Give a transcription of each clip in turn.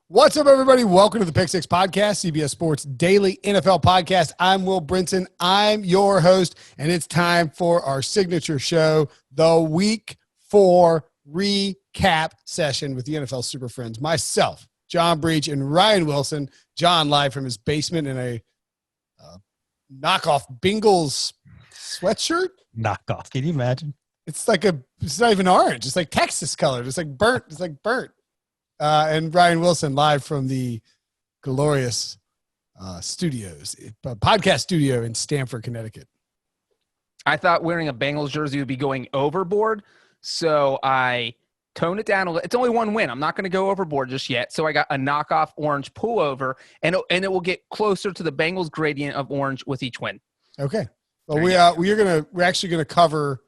What's up, everybody? Welcome to the Pick Six Podcast, CBS Sports Daily NFL Podcast. I'm Will Brinson. I'm your host, and it's time for our signature show, the Week 4 recap session with the NFL Super Friends. Myself, John Breech, and Ryan Wilson. John live from his basement in a knockoff Bengals sweatshirt. Knockoff. Can you imagine? It's not even orange. It's like Texas colored. It's like burnt. And Ryan Wilson live from the glorious studios, podcast studio in Stamford, Connecticut. I thought wearing a Bengals jersey would be going overboard, so I toned it down a little. It's only one win. I'm not going to go overboard just yet, so I got a knockoff orange pullover, and it will get closer to the Bengals gradient of orange with each win. Okay. Well, we're actually going to cover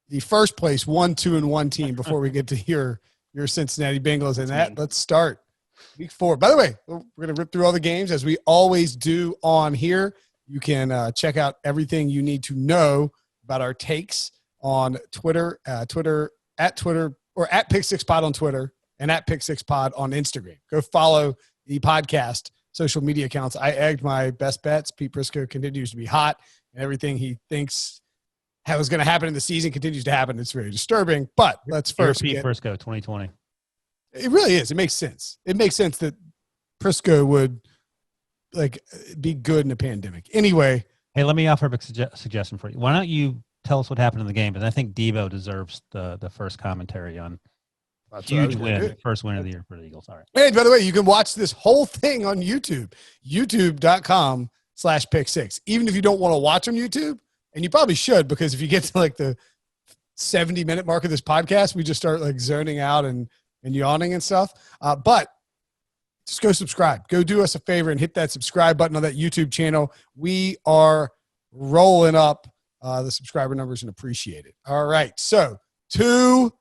the first place 1, 2, and 1 team before we get to your Cincinnati Bengals, and let's start Week 4. By the way, we're going to rip through all the games as we always do on here. You can check out everything you need to know about our takes on Twitter or at Pick Six Pod on Twitter and at Pick Six Pod on Instagram. Go follow the podcast social media accounts. I egged my best bets. Pete Prisco continues to be hot, and everything he thinks was going to happen in the season continues to happen. It's very disturbing, but let's first Pete Prisco 2020. It really is. It makes sense. It makes sense that Prisco would be good in a pandemic. Anyway. Hey, let me offer a suggestion for you. Why don't you tell us what happened in the game? But I think Debo deserves the first commentary on huge win, first win of the year for the Eagles. All right. Hey, by the way, you can watch this whole thing on YouTube, youtube.com/pick6. Even if you don't want to watch on YouTube, and you probably should, because if you get to the 70-minute mark of this podcast, we just start zoning out and yawning and stuff. But just go subscribe. Go do us a favor and hit that subscribe button on that YouTube channel. We are rolling up the subscriber numbers and appreciate it. All right. So the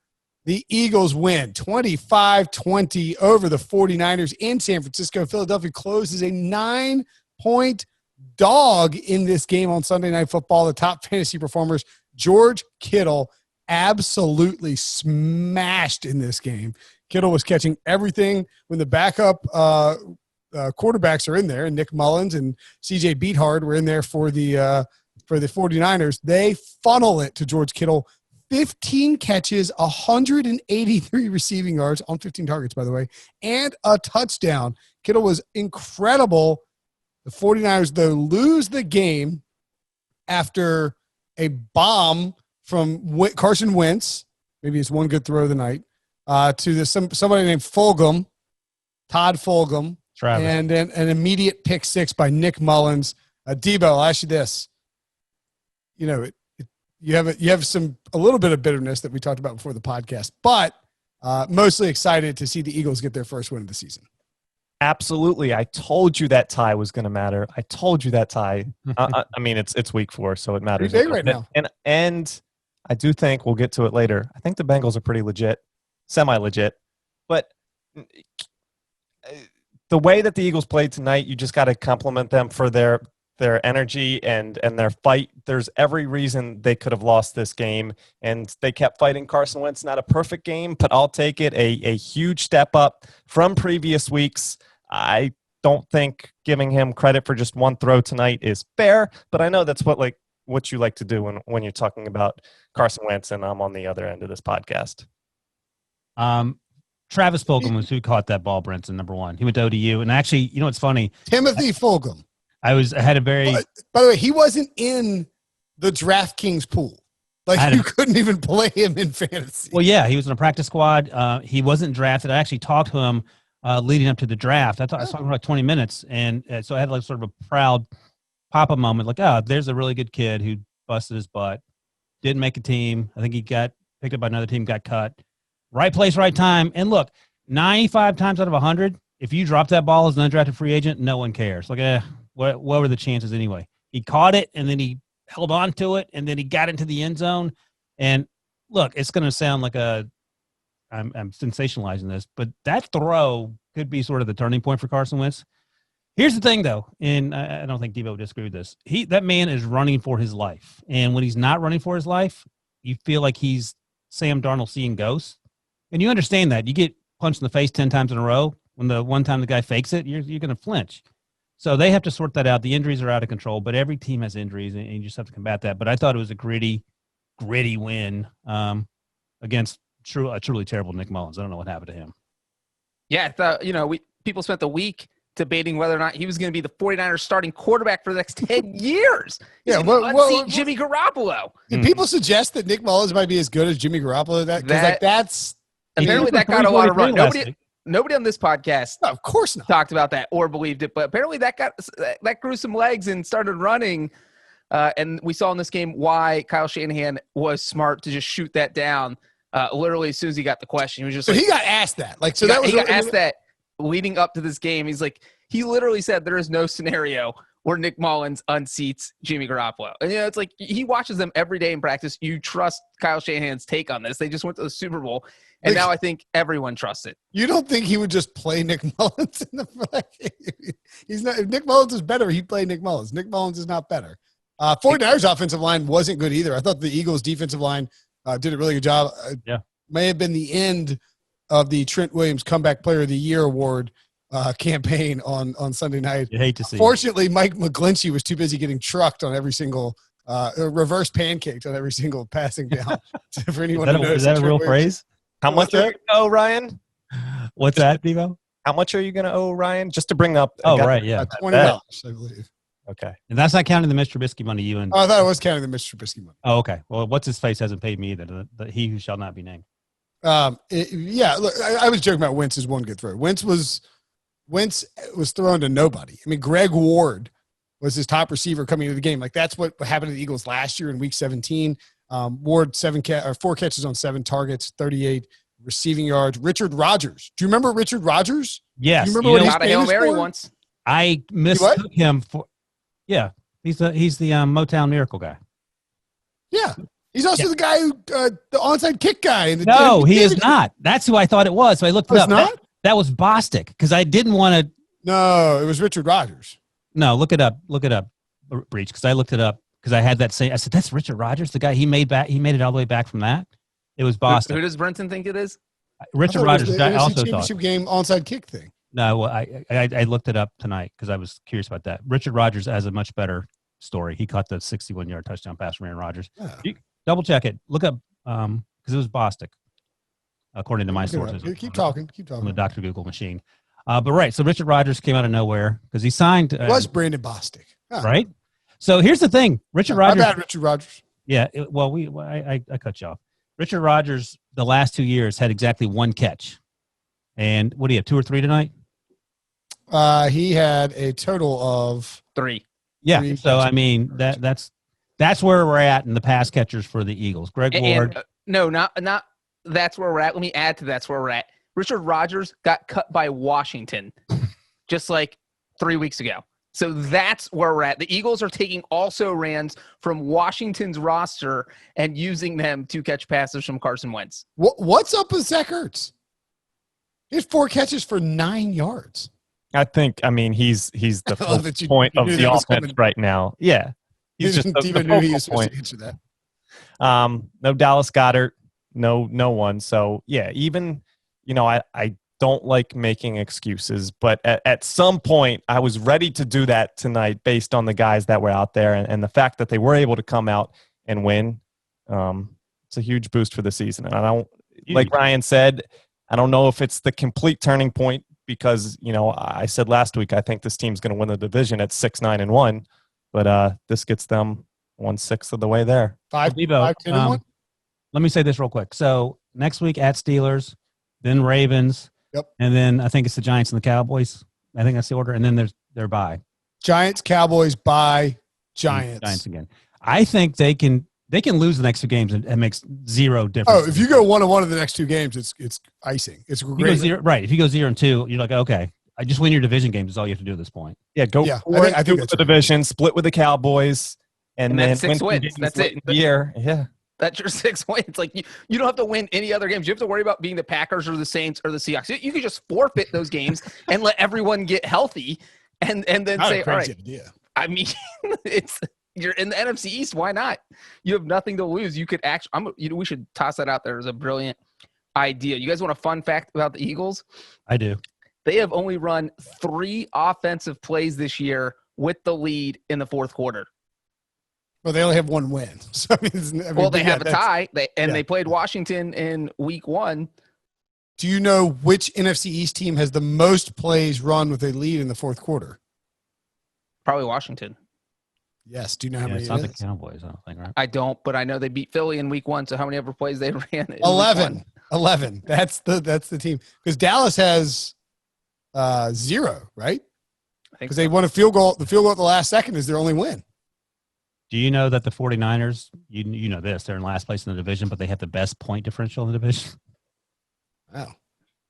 Eagles win 25-20 over the 49ers in San Francisco. Philadelphia closes a 9-point dog in this game on Sunday Night Football. The top fantasy performers, George Kittle, absolutely smashed in this game. Kittle was catching everything when the backup quarterbacks are in there, and Nick Mullins and CJ Beathard were in there for the 49ers. They funnel it to George Kittle. 15 catches, 183 receiving yards on 15 targets, by the way, and a touchdown. Kittle was incredible. The 49ers, though, lose the game after a bomb from Carson Wentz. Maybe it's one good throw of the night to somebody named Fulgham, Todd Fulgham, Travis. And then an immediate pick six by Nick Mullins. Debo, I'll ask you this. You have a little bit of bitterness that we talked about before the podcast, but mostly excited to see the Eagles get their first win of the season. Absolutely. I told you that tie was going to matter. I told you that tie. I mean, it's week 4, so it matters. Big right now. And I do think we'll get to it later. I think the Bengals are pretty legit, semi-legit. But the way that the Eagles played tonight, you just got to compliment them for their energy and their fight. There's every reason they could have lost this game, and they kept fighting. Carson Wentz, not a perfect game, but I'll take it. A huge step up from previous weeks. I don't think giving him credit for just one throw tonight is fair, but I know that's what you like to do when you're talking about Carson Wentz, and I'm on the other end of this podcast. Travis Fulgham was who caught that ball, Brinson, number 1. He went to ODU, and actually, what's funny? Timothy Fulgham. I had a very. By the way, he wasn't in the DraftKings pool. You couldn't even play him in fantasy. Well, yeah, he was in a practice squad. He wasn't drafted. I actually talked to him leading up to the draft. I was talking for 20 minutes, and so I had sort of a proud papa moment. There's a really good kid who busted his butt, didn't make a team. I think he got picked up by another team, got cut. Right place, right time. And look, 95 times out of 100, if you drop that ball as an undrafted free agent, no one cares. What were the chances anyway? He caught it, and then he held on to it, and then he got into the end zone. And look, it's going to sound like I'm sensationalizing this, but that throw could be sort of the turning point for Carson Wentz. Here's the thing, though, and I don't think Debo would disagree with this. That man is running for his life, and when he's not running for his life, you feel like he's Sam Darnold seeing ghosts, and you understand that. You get punched in the face 10 times in a row. When the one time the guy fakes it, you're going to flinch. So they have to sort that out. The injuries are out of control, but every team has injuries, and you just have to combat that. But I thought it was a gritty win against a truly terrible Nick Mullins. I don't know what happened to him. Yeah, I thought, people spent the week debating whether or not he was going to be the 49ers starting quarterback for the next 10 years. Yeah, unseat Jimmy Garoppolo. Did people suggest that Nick Mullins might be as good as Jimmy Garoppolo? That's apparently that got a lot of run. Nobody on this podcast, no, of course not, talked about that or believed it, but apparently that grew some legs and started running. And we saw in this game why Kyle Shanahan was smart to just shoot that down. Literally, as soon as he got the question, he was just so he got asked that. He got asked that leading up to this game. He's like, he literally said there is no scenario where Nick Mullins unseats Jimmy Garoppolo. And it's like he watches them every day in practice. You trust Kyle Shanahan's take on this. They just went to the Super Bowl, and now I think everyone trusts it. You don't think he would just play Nick Mullins in the He's not. If Nick Mullins is better, he'd play Nick Mullins. Nick Mullins is not better. 49ers offensive line wasn't good either. I thought the Eagles defensive line did a really good job. May have been the end of the Trent Williams Comeback Player of the Year award campaign on Sunday night. You hate to see. Fortunately, Mike McGlinchey was too busy getting trucked on every single reverse pancaked on every single passing down. For anyone is that a real phrase? How much are you going to owe, Ryan? What's that, Devo? How much are you going to owe, Ryan? Just to bring up. $20, I believe. Okay. And that's not counting the Mr. Trubisky money you and. Oh, I thought it was counting the Mr. Trubisky money. Oh, okay. Well, what's his face hasn't paid me either. He who shall not be named. Look, I was joking about Wentz's one good throw. Wentz was thrown to nobody. I mean, Greg Ward was his top receiver coming into the game. Like that's what happened to the Eagles last year in Week 17. Ward 4 catches on 7 targets, 38 receiving yards. Richard Rodgers. Do you remember Richard Rodgers? Yes. Do you remember what got a Hail Mary once? I mistook him for. Yeah, he's the Motown Miracle guy. Yeah. He's also the guy who the onside kick guy. No, he is not. That's who I thought it was. So I looked it up. Not? That was Bostic because I didn't want to. No, it was Richard Rodgers. No, look it up, Breech, because I looked it up because I had that same. I said that's Richard Rodgers, the guy he made it all the way back from that. It was Bostic. Who does Brinson think it is? Richard Rodgers. I also championship thought game onside kick thing. No, I looked it up tonight because I was curious about that. Richard Rodgers has a much better story. He caught the 61-yard touchdown pass from Aaron Rodgers. Yeah. Double check it. Look up because it was Bostic, according to my sources. Keep talking. On the Dr. Google machine. But right, so Richard Rodgers came out of nowhere because he signed. It was Brandon Bostic. Huh. Right? So here's the thing. Richard Rodgers. My bad, Richard Rodgers. Yeah, I cut you off. Richard Rodgers, the last 2 years, had exactly 1 catch. And what do you have, 2 or 3 tonight? He had a total of 3. Yeah. 3 So I mean that's where we're at in the pass catchers for the Eagles. Greg Ward. No, not that's where we're at. Let me add to that's where we're at. Richard Rodgers got cut by Washington just like 3 weeks ago. So that's where we're at. The Eagles are taking also-rans from Washington's roster and using them to catch passes from Carson Wentz. What's up with Zach Ertz? He had 4 catches for 9 yards. I mean, he's the full point of the offense right now. Yeah. He's just even knew he was supposed to answer that. No Dallas Goedert, no one. So, yeah, even, I don't like making excuses, but at some point I was ready to do that tonight based on the guys that were out there and the fact that they were able to come out and win. It's a huge boost for the season. And like Ryan said, I don't know if it's the complete turning point because, I said last week, I think this team's going to win the division at 6-9-1, but this gets them 1/6 of the way there. 5-10-1. Let me say this real quick. So next week at Steelers, then Ravens. Yep. And then I think it's the Giants and the Cowboys. I think that's the order. And then there's their bye. Giants, Cowboys, bye, Giants. Giants again. I think they can lose the next 2 games and it makes 0 difference. Oh, if you go 1-1 in the next 2 games, it's icing. It's great. If you go 0-2, you're like, okay, I just win your division games is all you have to do at this point. Yeah, go I think that's the division, split with the Cowboys, and then 6 wins. That's it. Year. Yeah. That's your 6 wins. Like you don't have to win any other games. You have to worry about being the Packers or the Saints or the Seahawks. You can just forfeit those games and let everyone get healthy, and then say, all right. Idea. I mean, you're in the NFC East. Why not? You have nothing to lose. You could actually. We should toss that out there as a brilliant idea. You guys want a fun fact about the Eagles? I do. They have only run 3 offensive plays this year with the lead in the fourth quarter. Well, they only have 1 win. So, they have a tie. They played Washington in week 1. Do you know which NFC East team has the most plays run with a lead in the fourth quarter? Probably Washington. Yes. Do you know how many? It's not the Cowboys, I don't think, right? I don't, but I know they beat Philly in week 1. So how many ever plays they ran? 11. 11. That's the team. Because Dallas has 0, right? Because they won a field goal. The field goal at the last second is their only win. Do you know that the 49ers, you know this, they're in last place in the division, but they have the best point differential in the division? Wow.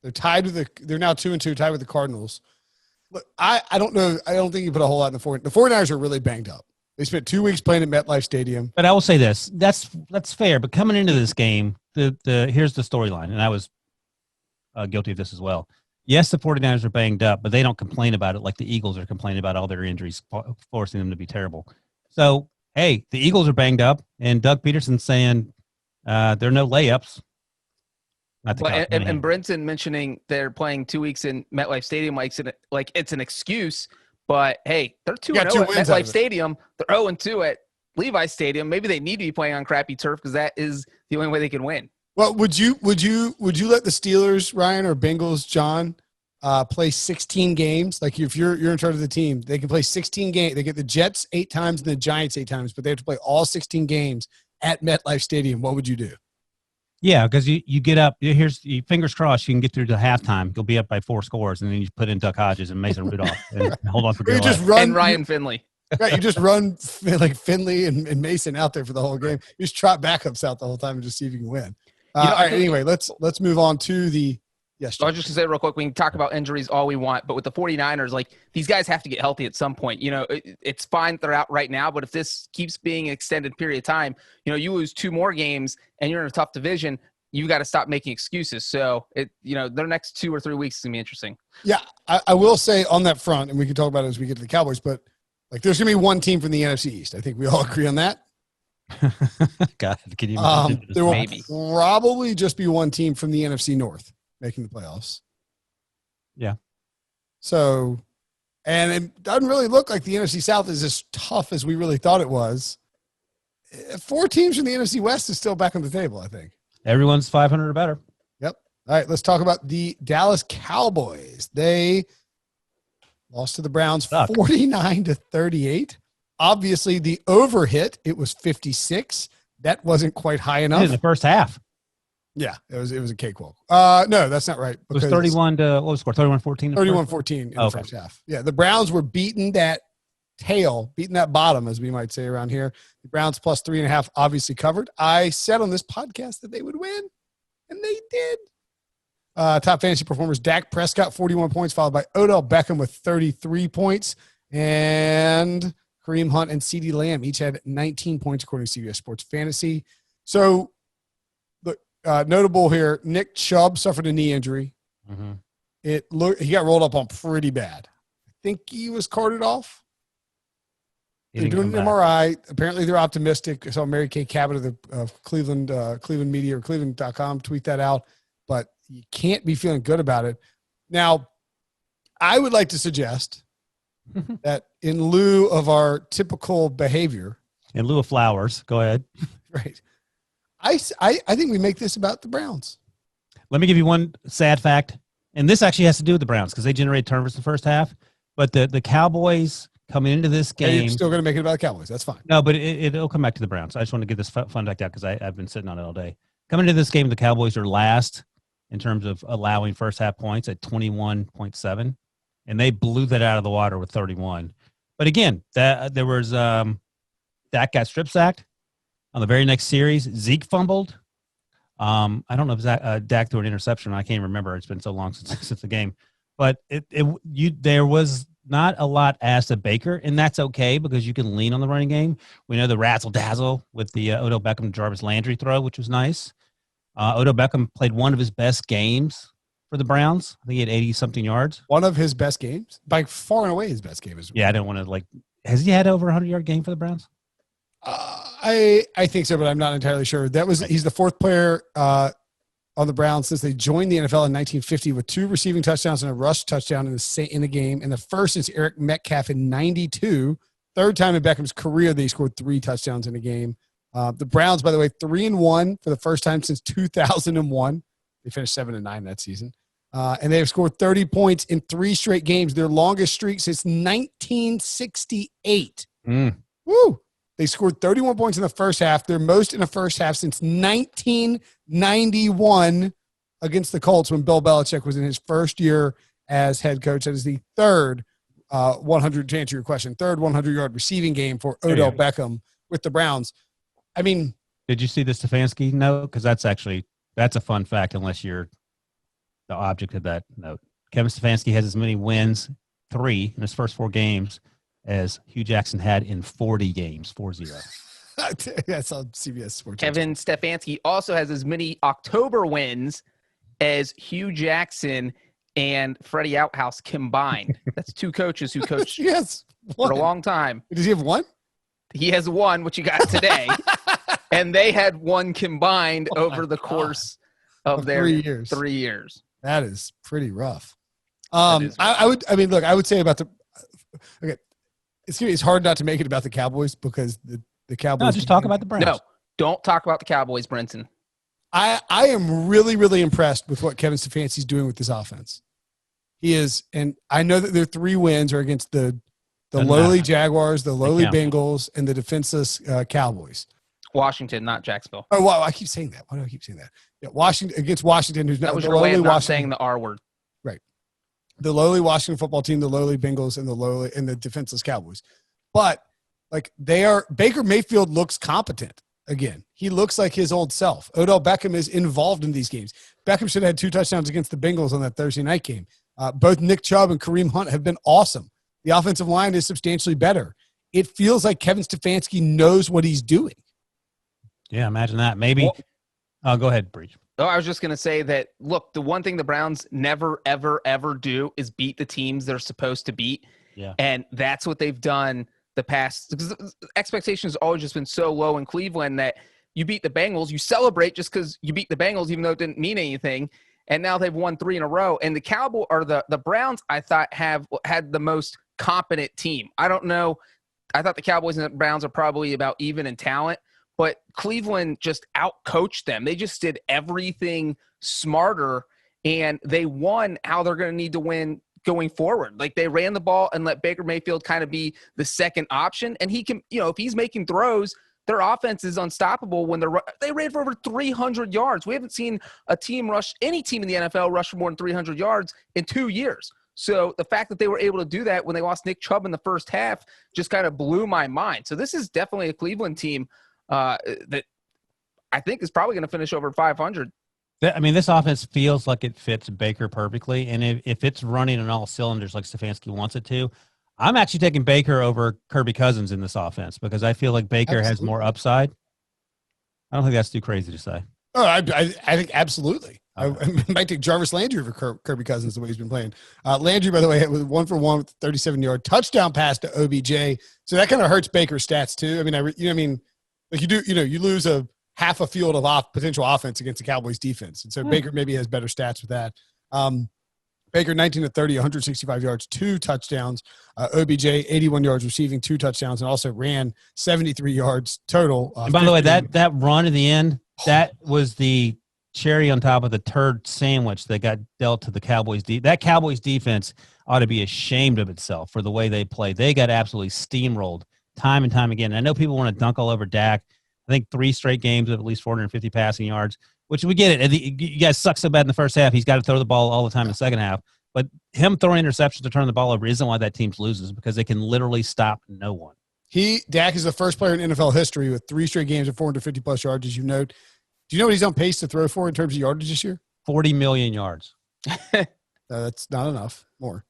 They're tied with they're now 2-2, tied with the Cardinals. Look, I don't know. I don't think you put a whole lot in the 49ers are really banged up. They spent 2 weeks playing at MetLife Stadium. But I will say this. That's fair. But coming into this game, here's the storyline, and I was guilty of this as well. Yes, the 49ers are banged up, but they don't complain about it like the Eagles are complaining about all their injuries, forcing them to be terrible. So, hey, the Eagles are banged up, and Doug Peterson's saying there are no layups. And Brinson mentioning they're playing 2 weeks in MetLife Stadium like it's an excuse. But, hey, they're 2-0 at MetLife Stadium. They're 0-2 at Levi's Stadium. Maybe they need to be playing on crappy turf because that is the only way they can win. Well, would you let the Steelers, Ryan, or Bengals, John, play 16 games? Like if you're in charge of the team, they can play 16 games. They get the Jets 8 times and the Giants 8 times, but they have to play all 16 games at MetLife Stadium. What would you do? Yeah, because you get up. Fingers crossed you can get through to halftime. You'll be up by 4 scores, and then you put in Duck Hodges and Mason Rudolph and hold on for dear life. And Ryan Finley. Right, you just run like Finley and Mason out there for the whole game. You just trot backups out the whole time and just see if you can win. All right, anyway, let's move on to the – yes, John. I was just going to say real quick, we can talk about injuries all we want, but with the 49ers, like these guys have to get healthy at some point. You know, it's fine that they're out right now, but if this keeps being an extended period of time, you know, you lose 2 more games and you're in a tough division, you've got to stop making excuses. So, their next 2 or 3 weeks is going to be interesting. Yeah, I will say on that front, and we can talk about it as we get to the Cowboys, but like there's going to be one team from the NFC East. I think we all agree on that. God, can you there will probably just be one team from the NFC North making the playoffs. Yeah. So, and it doesn't really look like the NFC South is as tough as we really thought it was. 4 teams from the NFC West is still back on the table, I think. Everyone's 500 or better. Yep. All right, let's talk about the Dallas Cowboys. They lost to the Browns 49-38. Obviously, the over hit, it was 56. That wasn't quite high enough. In the first half. Yeah, it was a cakewalk. No, that's not right. It was 31 to, what was the score? 31-14? 31-14 in the first half. Yeah, the Browns were beating that bottom, as we might say around here. The Browns plus 3.5 obviously covered. I said on this podcast that they would win, and they did. Top fantasy performers, Dak Prescott, 41 points, followed by Odell Beckham with 33 points. And Kareem Hunt and CeeDee Lamb each had 19 points, according to CBS Sports Fantasy. So, look, notable here, Nick Chubb suffered a knee injury. Mm-hmm. He got rolled up on pretty bad. I think he was carted off. They're doing an MRI. Apparently, they're optimistic. I saw Mary Kay Cabot of Cleveland Media or Cleveland.com tweet that out. But you can't be feeling good about it. Now, I would like to suggest that in lieu of our typical behavior. In lieu of flowers. Go ahead. Right. I think we make this about the Browns. Let me give you one sad fact. And this actually has to do with the Browns because they generated turnovers in the first half. But the Cowboys coming into this game. You're still going to make it about the Cowboys. That's fine. No, but it'll come back to the Browns. I just want to get this fun fact out because I've been sitting on it all day. Coming into this game, the Cowboys are last in terms of allowing first half points at 21.7. And they blew that out of the water with 31. But again, there was Dak got strip sacked on the very next series. Zeke fumbled. I don't know if Dak threw an interception. I can't remember. It's been so long since the game. But there was not a lot asked of Baker, and that's okay because you can lean on the running game. We know the razzle dazzle with the Odell Beckham Jarvis Landry throw, which was nice. Odell Beckham played one of his best games for the Browns. I think he had 80-something yards. One of his best games? By far and away his best game. Yeah, I don't want to, has he had over a 100-yard game for the Browns? I think so, but I'm not entirely sure. He's the 4th player on the Browns since they joined the NFL in 1950 with 2 receiving touchdowns and a rush touchdown in the game, and the first since Eric Metcalf in 92. Third time in Beckham's career they scored 3 touchdowns in a game. The Browns, by the way, 3-1 for the first time since 2001. They finished 7-9 that season. And they have scored 30 points in 3 straight games, their longest streak since 1968. Woo! They scored 31 points in the first half, their most in the first half since 1991 against the Colts when Bill Belichick was in his first year as head coach. That is the third 100, to answer your question, third 100-yard receiving game for Odell Beckham with the Browns. I mean, did you see the Stefanski note? Because that's a fun fact, unless you're the object of that note. Kevin Stefanski has as many wins, 3 in his first 4 games, as Hugh Jackson had in 40 games, 4-0. That's on CBS Sports. Kevin Stefanski also has as many October wins as Hugh Jackson and Freddie Outhouse combined. That's 2 coaches who coached for a long time. Does he have 1? He has 1, which he got today. And they had 1 combined over the course of their 3 years. 3 years. That is pretty rough. I would say about it's hard not to make it about the Cowboys because the Cowboys. No, just talk about the Browns. No, don't talk about the Cowboys, Brinson. I am really, really impressed with what Kevin Stefanski is doing with this offense. He is, and I know that their 3 wins are against the lowly Jaguars, the lowly Bengals, and the defenseless Cowboys. Washington, not Jacksonville. Oh, wow. I keep saying that. Why do I keep saying that? Yeah, Washington against Washington, who's not that was the your way lowly of not Washington. saying the R word. Right. The lowly Washington football team, the lowly Bengals, and the defenseless Cowboys. But like Baker Mayfield looks competent again. He looks like his old self. Odell Beckham is involved in these games. Beckham should have had 2 touchdowns against the Bengals on that Thursday night game. Both Nick Chubb and Kareem Hunt have been awesome. The offensive line is substantially better. It feels like Kevin Stefanski knows what he's doing. Yeah, imagine that. Maybe. Go ahead, Breech. Oh, I was just going to say that, look, the one thing the Browns never, ever, ever do is beat the teams they're supposed to beat. Yeah. And that's what they've done the past. Because expectations have always just been so low in Cleveland that you beat the Bengals, you celebrate just because you beat the Bengals, even though it didn't mean anything. And now they've won 3 in a row. And the Browns, I thought, have had the most competent team. I don't know. I thought the Cowboys and the Browns are probably about even in talent. But Cleveland just outcoached them. They just did everything smarter, and they won how they're going to need to win going forward. Like, they ran the ball and let Baker Mayfield kind of be the second option. And he can, if he's making throws, their offense is unstoppable when they ran for over 300 yards. We haven't seen any team in the NFL rush for more than 300 yards in 2 years. So the fact that they were able to do that when they lost Nick Chubb in the first half just kind of blew my mind. So this is definitely a Cleveland team that I think is probably going to finish over 500. I mean, this offense feels like it fits Baker perfectly. And if it's running on all cylinders like Stefanski wants it to, I'm actually taking Baker over Kirby Cousins in this offense because I feel like Baker has more upside. I don't think that's too crazy to say. Oh, I think absolutely. I might take Jarvis Landry over Kirby Cousins the way he's been playing. Landry, by the way, was 1 for 1 with a 37-yard touchdown pass to OBJ. So that kind of hurts Baker's stats too. I mean, like you lose a half a field of potential offense against the Cowboys defense. And so Baker maybe has better stats with that. Baker, 19 to 30, 165 yards, 2 touchdowns. OBJ, 81 yards receiving, 2 touchdowns, and also ran 73 yards total. And by the way, that run in the end, that was the cherry on top of the turd sandwich that got dealt to the Cowboys. That Cowboys defense ought to be ashamed of itself for the way they played. They got absolutely steamrolled time and time again. And I know people want to dunk all over Dak. I think 3 straight games of at least 450 passing yards, which we get it. You guys suck so bad in the first half. He's got to throw the ball all the time in the second half. But him throwing interceptions to turn the ball over isn't why that team loses, because they can literally stop no one. Dak is the first player in NFL history with 3 straight games of 450-plus yards, as you note. Do you know what he's on pace to throw for in terms of yardage this year? 40 million yards. That's not enough. More.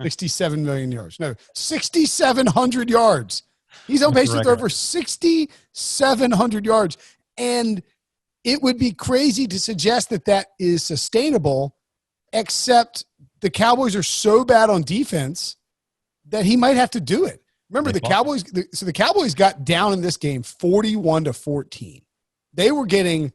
67 million yards. No, 6,700 yards. He's on pace to throw for 6,700 yards. And it would be crazy to suggest that is sustainable, except the Cowboys are so bad on defense that he might have to do it. Remember, the Cowboys got down in this game 41-14. They were getting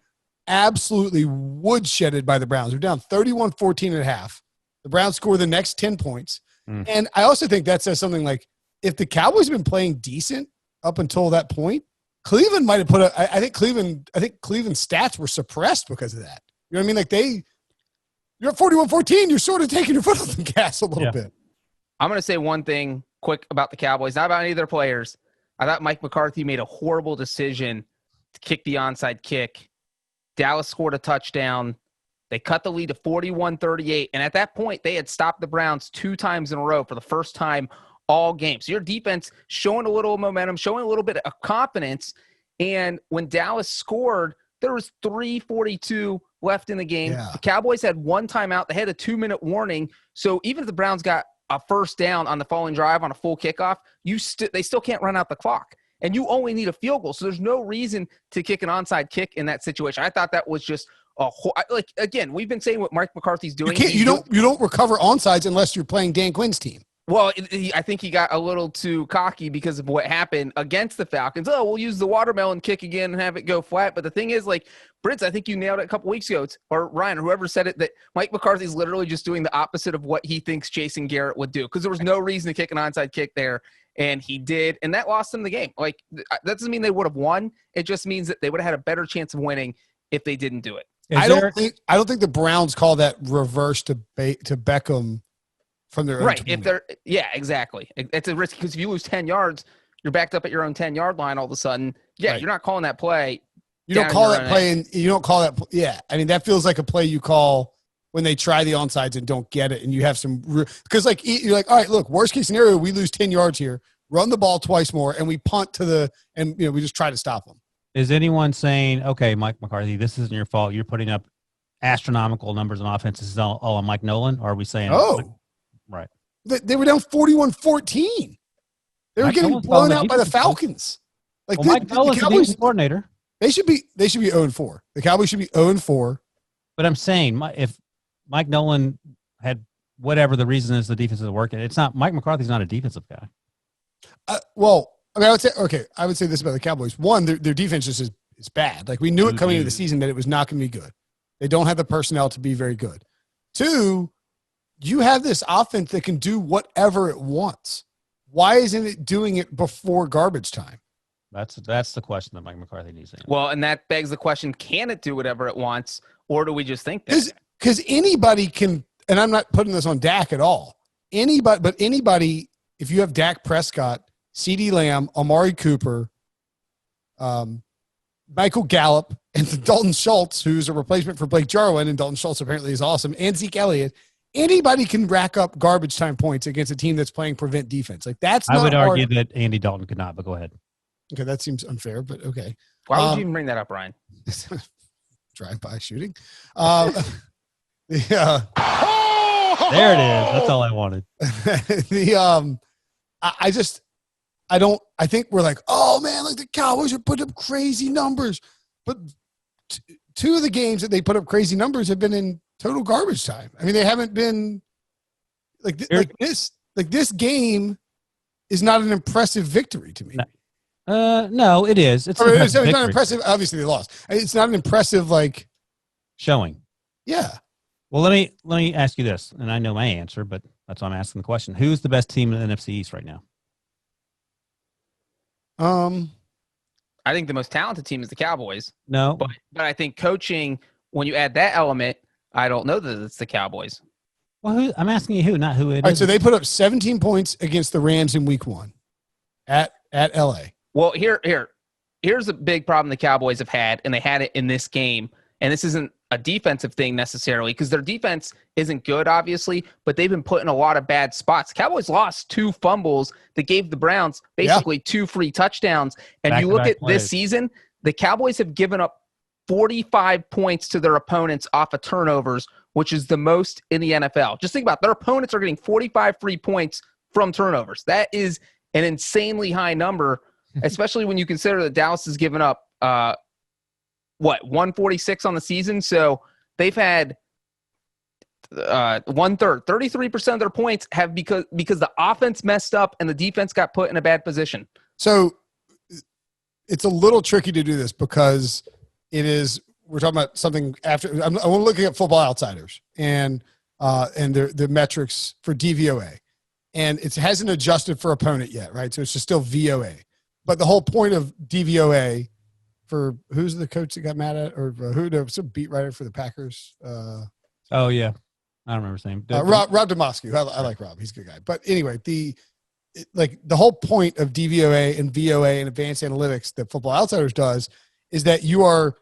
absolutely woodshedded by the Browns. They're down 31-14 at half. The Browns score the next 10 points. And I also think that says something like, if the Cowboys have been playing decent up until that point, Cleveland might have I think Cleveland's stats were suppressed because of that. You know what I mean? Like you're at 41-14, you're sort of taking your foot off the gas a little bit. I'm going to say one thing quick about the Cowboys, not about any of their players. I thought Mike McCarthy made a horrible decision to kick the onside kick. Dallas scored a touchdown. They cut the lead to 41-38. And at that point, they had stopped the Browns 2 times in a row for the first time all game. So your defense showing a little momentum, showing a little bit of confidence. And when Dallas scored, there was 3:42 left in the game. Yeah. The Cowboys had 1 timeout. They had a 2-minute warning. So even if the Browns got a first down on the following drive on a full kickoff, they still can't run out the clock. And you only need a field goal. So there's no reason to kick an onside kick in that situation. I thought that was just again, we've been saying what Mike McCarthy's doing. You don't recover onsides unless you're playing Dan Quinn's team. Well, I think he got a little too cocky because of what happened against the Falcons. Oh, we'll use the watermelon kick again and have it go flat. But the thing is, like, Brins, I think you nailed it a couple weeks ago, or Ryan, or whoever said it, that Mike McCarthy's literally just doing the opposite of what he thinks Jason Garrett would do, because there was no reason to kick an onside kick there, and he did, and that lost them the game. Like, that doesn't mean they would have won. It just means that they would have had a better chance of winning if they didn't do it. I don't think the Browns call that reverse to Beckham from their own right. 20. Exactly. It's a risk, because if you lose 10 yards, you're backed up at your own 10-yard line all of a sudden. Yeah, right. You're not calling that play. You don't call that play, and you don't call that. Yeah, I mean, that feels like a play you call when they try the onsides and don't get it, and you have some, because like you're like, all right, look, worst case scenario, we lose 10 yards here, run the ball twice more, and we punt and we just try to stop them. Is anyone saying, okay, Mike McCarthy, this isn't your fault, you're putting up astronomical numbers on offense, this is all on Mike Nolan? Or are we saying, right? They were down 41-14. They were getting blown out by the Falcons. Like, Mike Nolan's the defense coordinator. They should be 0-4. The Cowboys should be 0-4. But I'm saying, if Mike Nolan had whatever the reason is the defense isn't working, it's not, Mike McCarthy's not a defensive guy. Well, I mean, I would say this about the Cowboys. One, their defense just is bad. Like, we knew it coming into the season that it was not going to be good. They don't have the personnel to be very good. Two, you have this offense that can do whatever it wants. Why isn't it doing it before garbage time? That's the question that Mike McCarthy needs to answer. Well, and that begs the question, can it do whatever it wants, or do we just think that? Because anybody can, and I'm not putting this on Dak at all. Anybody, if you have Dak Prescott, CeeDee Lamb, Amari Cooper, Michael Gallup, and Dalton Schultz, who's a replacement for Blake Jarwin, and Dalton Schultz apparently is awesome, and Zeke Elliott, anybody can rack up garbage time points against a team that's playing prevent defense. Like, that's not I would hard. argue that Andy Dalton could not, but go ahead. Okay, that seems unfair, but okay. Why would you even bring that up, Ryan? Drive-by shooting. There it is. That's all I wanted. I think we're like, oh man, like the Cowboys are putting up crazy numbers, but two of the games that they put up crazy numbers have been in total garbage time. I mean, they haven't been like this game is not an impressive victory to me. No, it is. It's not impressive. Obviously, they lost. It's not an impressive showing. Yeah. Well, let me ask you this, and I know my answer, but that's why I'm asking the question. Who's the best team in the NFC East right now? I think the most talented team is the Cowboys. No, but I think coaching, when you add that element, I don't know that it's the Cowboys. Well, I'm asking you who, not who it is. All right, so they put up 17 points against the Rams in Week 1 at LA. Well, here's a big problem the Cowboys have had, and they had it in this game. And this isn't a defensive thing necessarily, because their defense isn't good, obviously, but they've been put in a lot of bad spots. Cowboys lost 2 fumbles that gave the Browns basically 2 free touchdowns. And you look at this season, the Cowboys have given up 45 points to their opponents off of turnovers, which is the most in the NFL. Just think about it. Their opponents are getting 45 free points from turnovers. That is an insanely high number, especially when you consider that Dallas has given up 146 on the season. So they've had 1/3, 33% of their points have because the offense messed up and the defense got put in a bad position. So it's a little tricky to do this because it is we're talking about something after. I'm looking at Football Outsiders and the metrics for DVOA, and it hasn't adjusted for opponent yet, right? So it's just still VOA. But the whole point of DVOA for who's the coach that got mad at, or who the beat writer for the Packers? Oh yeah, I don't remember his name. Rob Demosky. I like Rob. He's a good guy. But anyway, the whole point of DVOA and VOA and advanced analytics that Football Outsiders does is that you are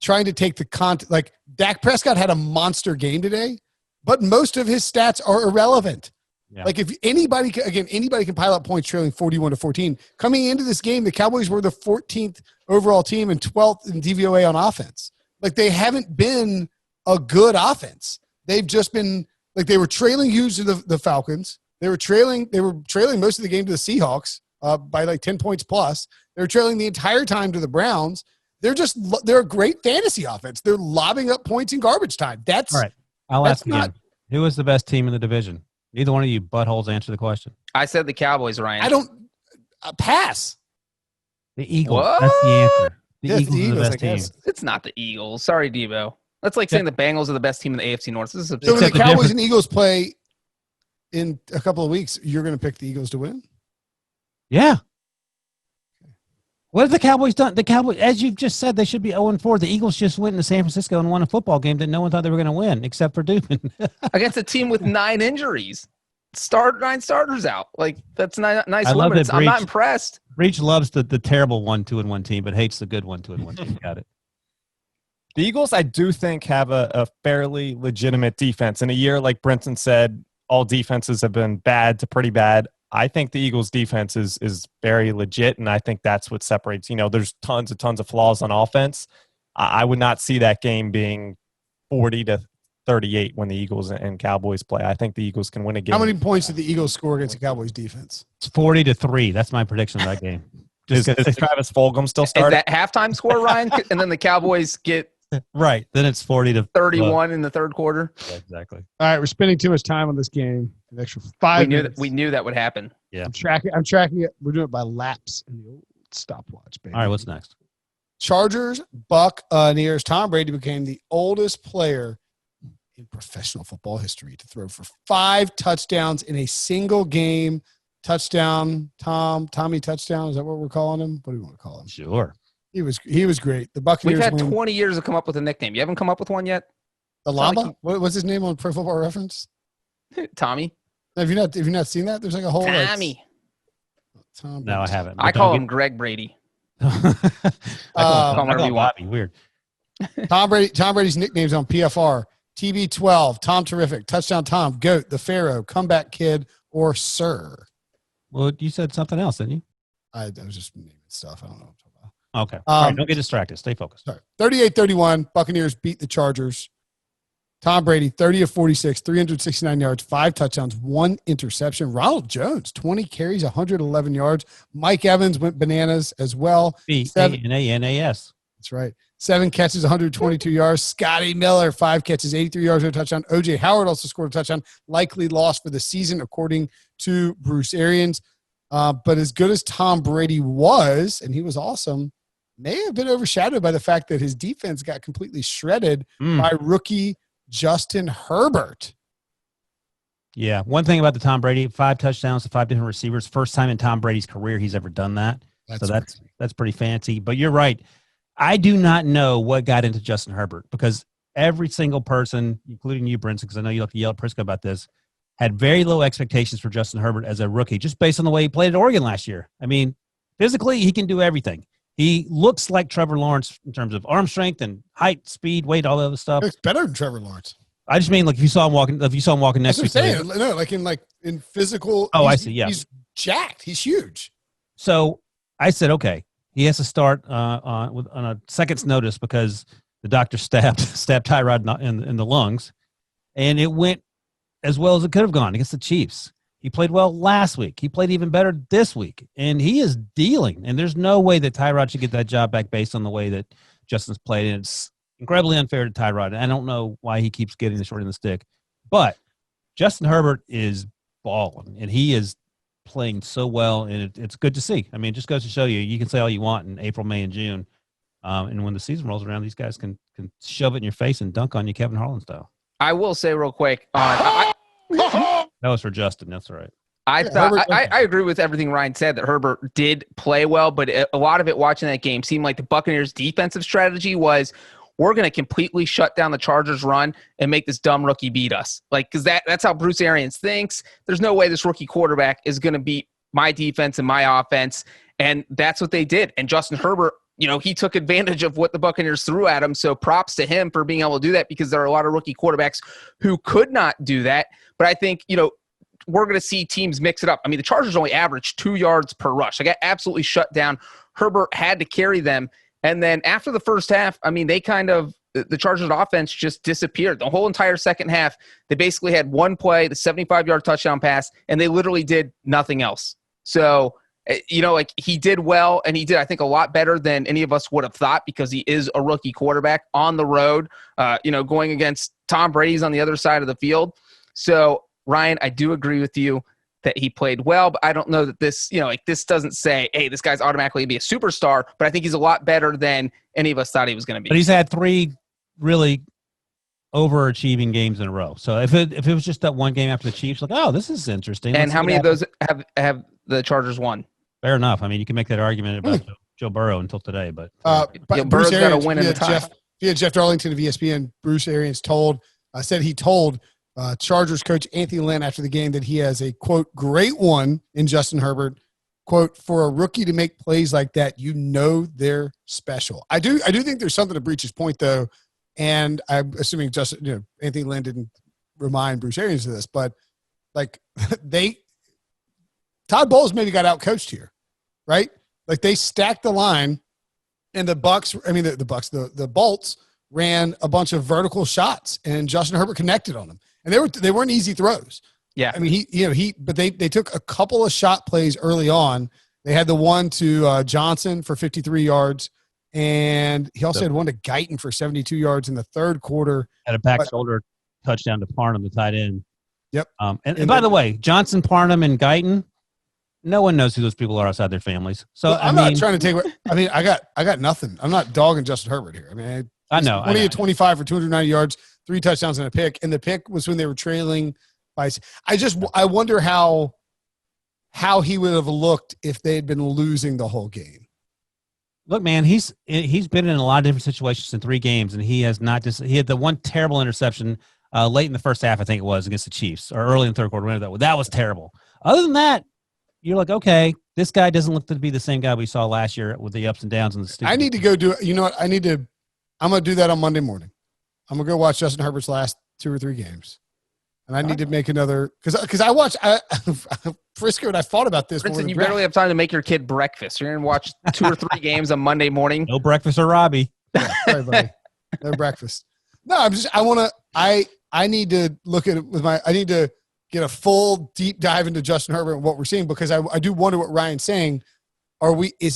trying to take the content. Like Dak Prescott had a monster game today, but most of his stats are irrelevant. Yeah. Like if anybody can pile up points trailing 41-14. Coming into this game, the Cowboys were the 14th overall team and 12th in DVOA on offense. Like they haven't been a good offense. They've just been like they were trailing huge to the Falcons. They were trailing most of the game to the Seahawks by like 10 points plus. They were trailing the entire time to the Browns. They're a great fantasy offense. They're lobbing up points in garbage time. That's all right. I'll ask again. Who was the best team in the division? Neither one of you buttholes answer the question. I said the Cowboys, Ryan. I don't pass. The Eagles. What? That's the answer. The Eagles the are the Eagles, best team. It's not the Eagles. Sorry, Debo. That's like saying the Bengals are the best team in the AFC North. This is so when the Cowboys and Eagles play in a couple of weeks, you're going to pick the Eagles to win? Yeah. What have the Cowboys done? The Cowboys, as you just said, they should be 0-4. The Eagles just went into San Francisco and won a football game that no one thought they were going to win, except for Dubin. Against a team with 9 injuries. 9 starters out. Like, that's nice. I'm not impressed. Breech loves the terrible 1-2-1 team, but hates the good 1-2-1 team. Got it. The Eagles, I do think, have a fairly legitimate defense. In a year, like Brinson said, all defenses have been bad to pretty bad. I think the Eagles' defense is very legit, and I think that's what separates. There's tons of flaws on offense. I would not see that game being 40-38 when the Eagles and Cowboys play. I think the Eagles can win a game. How many points did the Eagles score against the Cowboys' defense? It's 40-3. That's my prediction of that game. Is Travis Fulgham still starting? Is that halftime score, Ryan? And then the Cowboys get right. Then it's 40-31 in the third quarter. Yeah, exactly. All right, we're spending too much time on this game. An extra 5 minutes. We knew that would happen. Yeah. I'm tracking it. We're doing it by laps in the old stopwatch, baby. All right, what's next? Chargers, Buccaneers. Tom Brady became the oldest player in professional football history to throw for 5 touchdowns in a single game. Touchdown, Tommy touchdown. Is that what we're calling him? What do you want to call him? Sure. He was great. The Buccaneers. We've had 20 years to come up with a nickname. You haven't come up with one yet? The Llama? What's his name on Pro Football Reference? Tommy. Have you not seen that? There's like a whole Tommy. Tom. No, I haven't. I call him Greg Brady. I call him Bobby. Weird. Tom Brady's nicknames on PFR: TB12, Tom Terrific, Touchdown Tom, Goat, the Pharaoh, Comeback Kid, or Sir. Well, you said something else, didn't you? I was just naming stuff. I don't know what I'm talking about. Okay. All right, don't get distracted. Stay focused. Sorry. 38-31, Buccaneers beat the Chargers. Tom Brady, 30 of 46, 369 yards, 5 touchdowns, 1 interception. Ronald Jones, 20 carries, 111 yards. Mike Evans went bananas as well. B-A-N-A-N-A-S. That's right. 7 catches, 122 yards. Scotty Miller, 5 catches, 83 yards, and a touchdown. O.J. Howard also scored a touchdown. Likely lost for the season, according to Bruce Arians. But as good as Tom Brady was, and he was awesome, may have been overshadowed by the fact that his defense got completely shredded by rookie Justin Herbert. Yeah. One thing about the Tom Brady, 5 touchdowns to 5 different receivers. First time in Tom Brady's career he's ever done that. That's pretty fancy. But you're right. I do not know what got into Justin Herbert because every single person, including you, Brinson, because I know you like to yell at Prisco about this, had very low expectations for Justin Herbert as a rookie, just based on the way he played at Oregon last year. I mean, physically, he can do everything. He looks like Trevor Lawrence in terms of arm strength and height, speed, weight, all that other stuff. It's better than Trevor Lawrence. I just mean, like, if you saw him walking next week. That's what I'm saying. No, in physical. Oh, I see. Yeah, he's jacked. He's huge. So I said, okay, he has to start on a second's notice because the doctor stabbed Tyrod in the lungs, and it went as well as it could have gone against the Chiefs. He played well last week. He played even better this week, and he is dealing. And there's no way that Tyrod should get that job back based on the way that Justin's played. And it's incredibly unfair to Tyrod. I don't know why he keeps getting the short end of the stick. But Justin Herbert is balling, and he is playing so well, and it's good to see. I mean, it just goes to show you can say all you want in April, May, and June. And when the season rolls around, these guys can shove it in your face and dunk on you, Kevin Harlan style. I will say real quick. That was for Justin. That's all right. I agree with everything Ryan said, that Herbert did play well, but a lot of it watching that game seemed like the Buccaneers' defensive strategy was, we're going to completely shut down the Chargers' run and make this dumb rookie beat us. Like, because that's how Bruce Arians thinks. There's no way this rookie quarterback is going to beat my defense and my offense, and that's what they did. And Justin Herbert, he took advantage of what the Buccaneers threw at him, so props to him for being able to do that, because there are a lot of rookie quarterbacks who could not do that. But I think, we're going to see teams mix it up. I mean, the Chargers only averaged 2 yards per rush. They got absolutely shut down. Herbert had to carry them. And then after the first half, I mean, the Chargers offense just disappeared. The whole entire second half, they basically had one play, the 75-yard touchdown pass, and they literally did nothing else. So, he did well, and he did, I think, a lot better than any of us would have thought, because he is a rookie quarterback on the road, going against Tom Brady's on the other side of the field. So, Ryan, I do agree with you that he played well, but I don't know that this, this doesn't say, hey, this guy's automatically going to be a superstar, but I think he's a lot better than any of us thought he was going to be. But he's had 3 really overachieving games in a row. So if it was just that one game after the Chiefs, like, oh, this is interesting. And how many of those have the Chargers won? Fair enough. I mean, you can make that argument about Joe Burrow until today, but Burrow's got to win in the tie. Jeff Darlington of ESPN, Bruce Arians said he told Chargers coach Anthony Lynn after the game that he has a, quote, great one in Justin Herbert, quote, for a rookie to make plays like that, they're special. I do think there's something to Breech's point, though, and I'm assuming Anthony Lynn didn't remind Bruce Arians of this, but like Todd Bowles maybe got outcoached here, right? Like, they stacked the line, and the Bolts ran a bunch of vertical shots, and Justin Herbert connected on them. And they weren't easy throws. Yeah. I mean, but they took a couple of shot plays early on. They had the one to Johnson for 53 yards, and he also had one to Guyton for 72 yards in the third quarter. Had a back shoulder touchdown to Parnham, the tight end. Yep. And by the way, Johnson, Parnham, and Guyton, no one knows who those people are outside their families. So I'm not trying to take – I mean, I got nothing. I'm not dogging Justin Herbert here. I mean, I know. 20 of 25 for 290 yards, 3 touchdowns and a pick. And the pick was when they were trailing by – I wonder how he would have looked if they had been losing the whole game. Look, man, he's been in a lot of different situations in 3 games, and he has not just – he had the one terrible interception late in the first half, I think it was, against the Chiefs, or early in the third quarter. That was terrible. Other than that, you're like, okay, this guy doesn't look to be the same guy we saw last year with the ups and downs and the stupid. I need to go do it. You know what? I'm going to do that on Monday morning. I'm going to go watch Justin Herbert's last 2 or 3 games. And I need to make another – because I watched Frisco, and I thought about this. Brinson, you barely have time to make your kid breakfast. You're going to watch 2 or 3 games on Monday morning. No breakfast or Robbie. Yeah, sorry, buddy. No breakfast. No, I need to look at it with I need to get a full deep dive into Justin Herbert and what we're seeing, because I do wonder what Ryan's saying. Is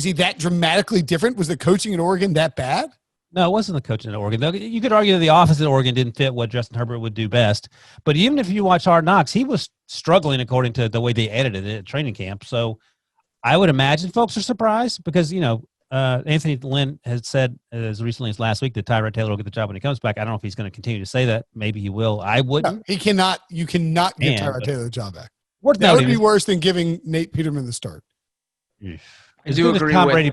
he that dramatically different? Was the coaching in Oregon that bad? No, it wasn't the coaching at Oregon. You could argue that the offense at Oregon didn't fit what Justin Herbert would do best. But even if you watch Hard Knocks, he was struggling according to the way they edited it at training camp. So I would imagine folks are surprised because, Anthony Lynn has said as recently as last week that Tyrod Taylor will get the job when he comes back. I don't know if he's going to continue to say that. Maybe he will. I wouldn't. No, he cannot. You cannot get Tyrod Taylor the job back. That would be worse than giving Nate Peterman the start. I do agree Tom with Brady.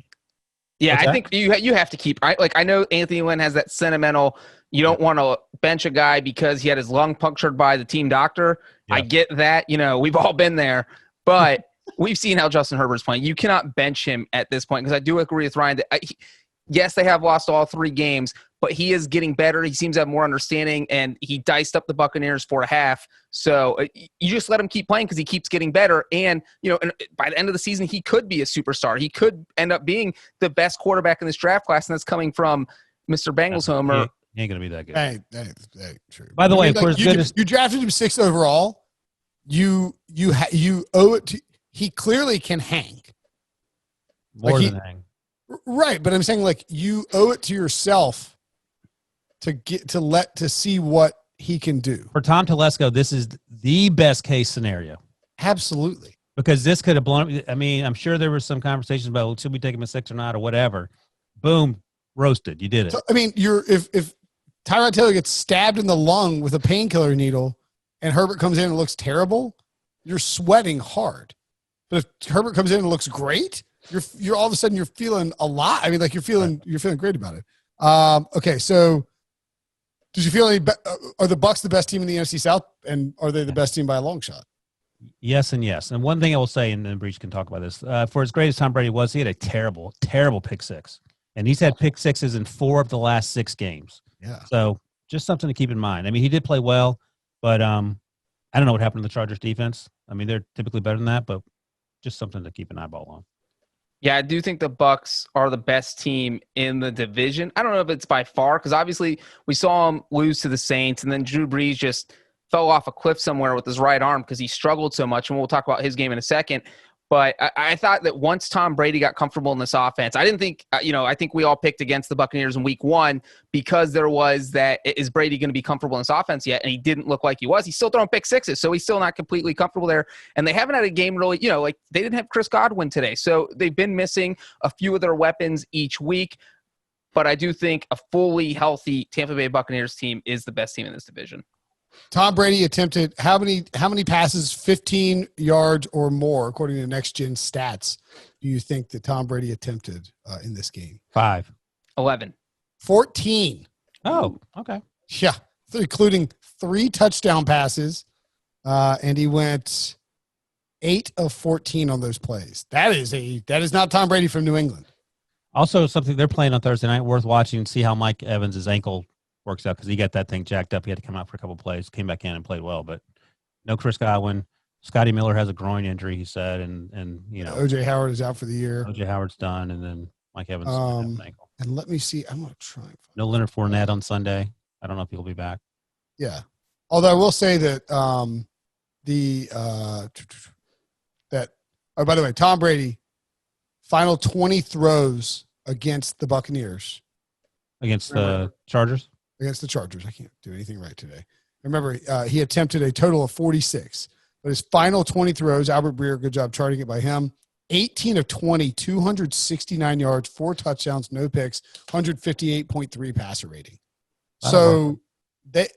Yeah, I think you have to keep – I know Anthony Lynn has that sentimental – you don't want to bench a guy because he had his lung punctured by the team doctor. Yeah. I get that. We've all been there. But we've seen how Justin Herbert's playing. You cannot bench him at this point because I do agree with Ryan that yes, they have lost all 3 games, but he is getting better. He seems to have more understanding, and he diced up the Buccaneers for a half. So you just let him keep playing because he keeps getting better. And, and by the end of the season, he could be a superstar. He could end up being the best quarterback in this draft class, and that's coming from Mr. Bengals homer. He ain't going to be that good. That ain't true. By the way, you drafted him 6th overall. You owe it to – he clearly can hang. More than hang. Right, but I'm saying you owe it to yourself to see what he can do. For Tom Telesco, this is the best case scenario. Absolutely. Because this could have blown up. I mean, I'm sure there were some conversations about should we take him at 6 or not or whatever. boom, roasted. You did it. So, I mean, if Tyrod Taylor gets stabbed in the lung with a painkiller needle and Herbert comes in and looks terrible, you're sweating hard. But if Herbert comes in and looks great, you're all of a sudden you're feeling a lot. I mean, like you're feeling great about it. Okay, so did you feel are the Bucs the best team in the NFC South, and are they the best team by a long shot? Yes and yes. And one thing I will say, and then Breech can talk about this, for as great as Tom Brady was, he had a terrible, terrible pick six. And he's had pick sixes in 4 of the last 6 games. Yeah. So just something to keep in mind. I mean, he did play well, but I don't know what happened to the Chargers defense. I mean, they're typically better than that, but just something to keep an eyeball on. Yeah, I do think the Bucs are the best team in the division. I don't know if it's by far, because obviously we saw them lose to the Saints, and then Drew Brees just fell off a cliff somewhere with his right arm because he struggled so much, and we'll talk about his game in a second. But I thought that once Tom Brady got comfortable in this offense, I didn't think, I think we all picked against the Buccaneers in week 1 because there was that, is Brady going to be comfortable in this offense yet? And he didn't look like he was. He's still throwing pick sixes, so he's still not completely comfortable there. And they haven't had a game really, like they didn't have Chris Godwin today. So they've been missing a few of their weapons each week. But I do think a fully healthy Tampa Bay Buccaneers team is the best team in this division. Tom Brady attempted how many passes, 15 yards or more, according to Next Gen Stats, do you think that Tom Brady attempted in this game? 5. 11. 14. Oh, okay. Yeah, including 3 touchdown passes, and he went 8 of 14 on those plays. That is not Tom Brady from New England. Also, something they're playing on Thursday night worth watching. See how Mike Evans' ankle works out, because he got that thing jacked up. He had to come out for a couple plays, came back in and played well, but no Chris Godwin. Scotty Miller has a groin injury, he said, and OJ Howard is out for the year. OJ Howard's done, and then Mike Evans has an ankle. And let me see. I'm going to try. No Leonard Fournette on Sunday. I don't know if he'll be back. Yeah. Although I will say that by the way, Tom Brady, final 20 throws against the Buccaneers. Against the Chargers? Against the Chargers. I can't do anything right today. Remember, he attempted a total of 46. But his final 20 throws, Albert Breer, good job charting it by him, 18 of 20, 269 yards, 4 touchdowns, no picks, 158.3 passer rating. So they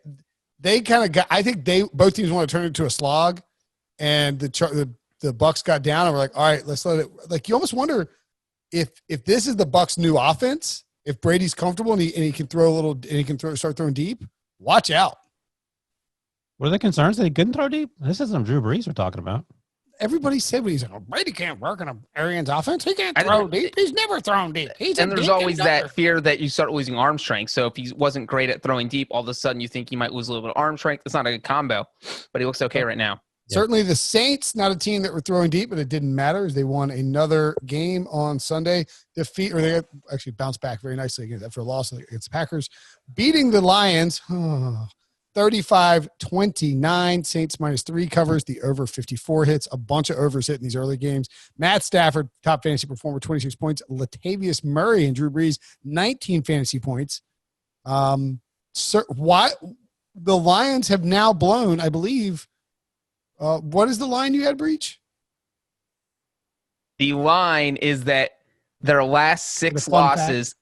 kind of got – I think both teams want to turn it into a slog, and the Bucs got down and were like, all right, let's let it – like you almost wonder if this is the Bucs' new offense – if Brady's comfortable and he can throw a little and he can start throwing deep, watch out. Were there concerns that he couldn't throw deep? This isn't Drew Brees we're talking about. Everybody said when he's like, Brady can't work in Arians' offense. He can't throw deep. He's never thrown deep. And there's always that fear that you start losing arm strength. So if he wasn't great at throwing deep, all of a sudden you think he might lose a little bit of arm strength. It's not a good combo, but he looks okay right now. Certainly the Saints, not a team that were throwing deep, but it didn't matter as they won another game on Sunday. They actually bounced back very nicely after a loss against the Packers, beating the Lions 35-29. Saints -3 covers. The over 54 hits. A bunch of overs hit in these early games. Matt Stafford, top fantasy performer, 26 points. Latavius Murray and Drew Brees, 19 fantasy points. Why the Lions have now blown, I believe. What is the line you had, Breech? The line is that their last 6 losses.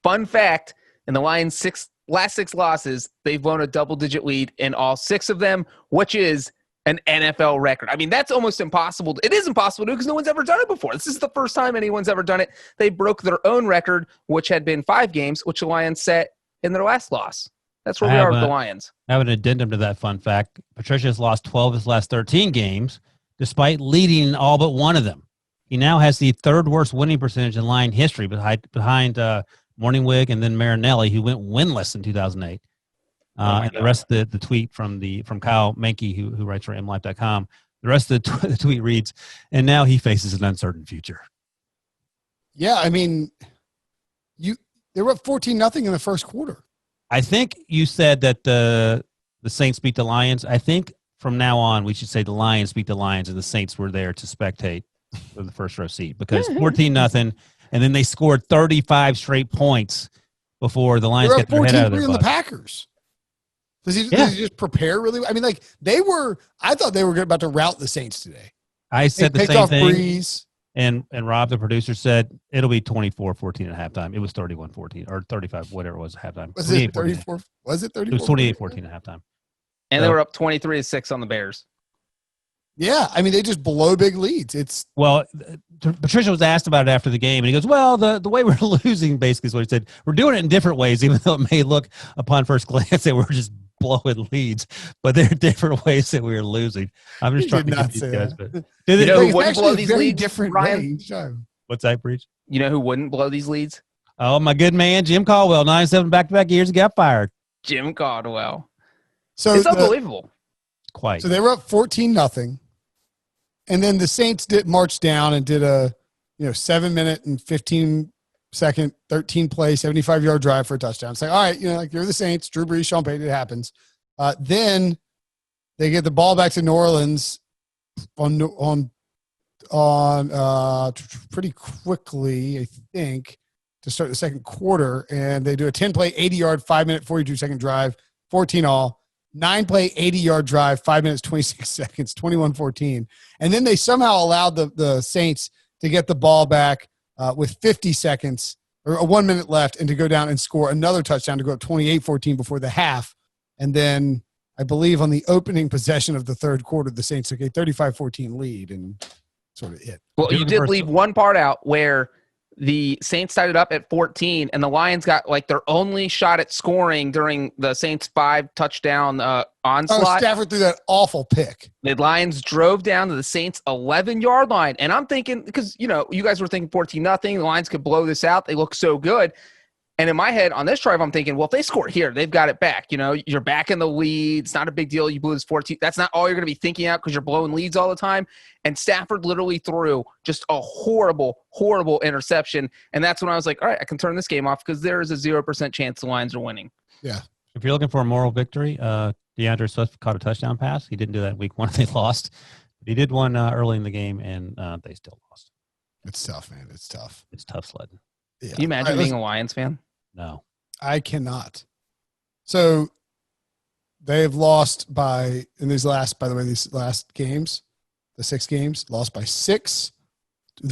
Fun fact, in the Lions' last 6 losses, they've blown a double-digit lead in all 6 of them, which is an NFL record. I mean, that's almost impossible. It is impossible to do because no one's ever done it before. This is the first time anyone's ever done it. They broke their own record, which had been 5 games, which the Lions set in their last loss. That's where we are with the Lions. I have an addendum to that fun fact. Patricia has lost 12 of his last 13 games, despite leading all but one of them. He now has the 3rd worst winning percentage in Lion history behind Morningwig and then Marinelli, who went winless in 2008. And the rest of the tweet from Kyle Menke, who writes for MLife.com, the rest of the tweet reads, and now he faces an uncertain future. Yeah, I mean, they were up 14-0 in the first quarter. I think you said that the Saints beat the Lions. I think from now on we should say the Lions beat the Lions and the Saints were there to spectate for the first row seat because 14-0, and then they scored 35 straight points before the Lions got their head out of their butt. The Packers. Does he just prepare really? I mean, like I thought they were about to rout the Saints today. I said the same thing. Breeze. And Rob, the producer, said it'll be 24-14 at halftime. It was 31-14 or 35, whatever it was at halftime. Was it 34? Was it 34? It was 28-14 at halftime. And they were up 23-6 on the Bears. Yeah, I mean, they just blow big leads. Patricia was asked about it after the game, and he goes, well, the way we're losing, basically, is what he said. We're doing it in different ways, even though it may look, upon first glance, that we're just blowing leads. But there are different ways that we're losing. I'm just trying to get these guys. But you know who wouldn't blow these leads, different Ryan? What's that, Breech? You know who wouldn't blow these leads? Oh, my good man, Jim Caldwell, 9-7 back-to-back years, he got fired. Jim Caldwell. So it's unbelievable. Quite. So they were up 14-0. And then the Saints marched down and did a 7-minute and 15-second, 13-play, 75-yard drive for a touchdown. It's like, all right, you're the Saints, Drew Brees, Sean Payton, it happens. Then they get the ball back to New Orleans on pretty quickly, I think, to start the second quarter, and they do a 10-play, 80-yard, 5-minute, 42-second drive, 14-all. 9-play, 80-yard drive, 5 minutes, 26 seconds, 21-14. And then they somehow allowed the Saints to get the ball back with 50 seconds or 1 minute left and to go down and score another touchdown to go up 28-14 before the half. And then I believe on the opening possession of the third quarter, the Saints took a 35-14 lead and sort of it. Well, you did leave one part out where the Saints tied it up at 14, and the Lions got their only shot at scoring during the Saints' 5-touchdown onslaught. Oh, Stafford threw that awful pick. The Lions drove down to the Saints' 11-yard line, and I'm thinking, because you guys were thinking 14-0, the Lions could blow this out. They look so good. And in my head, on this drive, I'm thinking, well, if they score here, they've got it back. You're back in the lead. It's not a big deal. You blew this 14. That's not all you're going to be thinking out because you're blowing leads all the time. And Stafford literally threw just a horrible, horrible interception. And that's when I was like, all right, I can turn this game off because there is a 0% chance the Lions are winning. Yeah. If you're looking for a moral victory, DeAndre Swift caught a touchdown pass. He didn't do that in week 1. They lost. But he did one early in the game, and they still lost. It's tough, man. It's tough. It's tough sledding. Yeah. Can you imagine being a Lions fan? No. I cannot. So they have lost in these last games, the 6 games, lost by 6,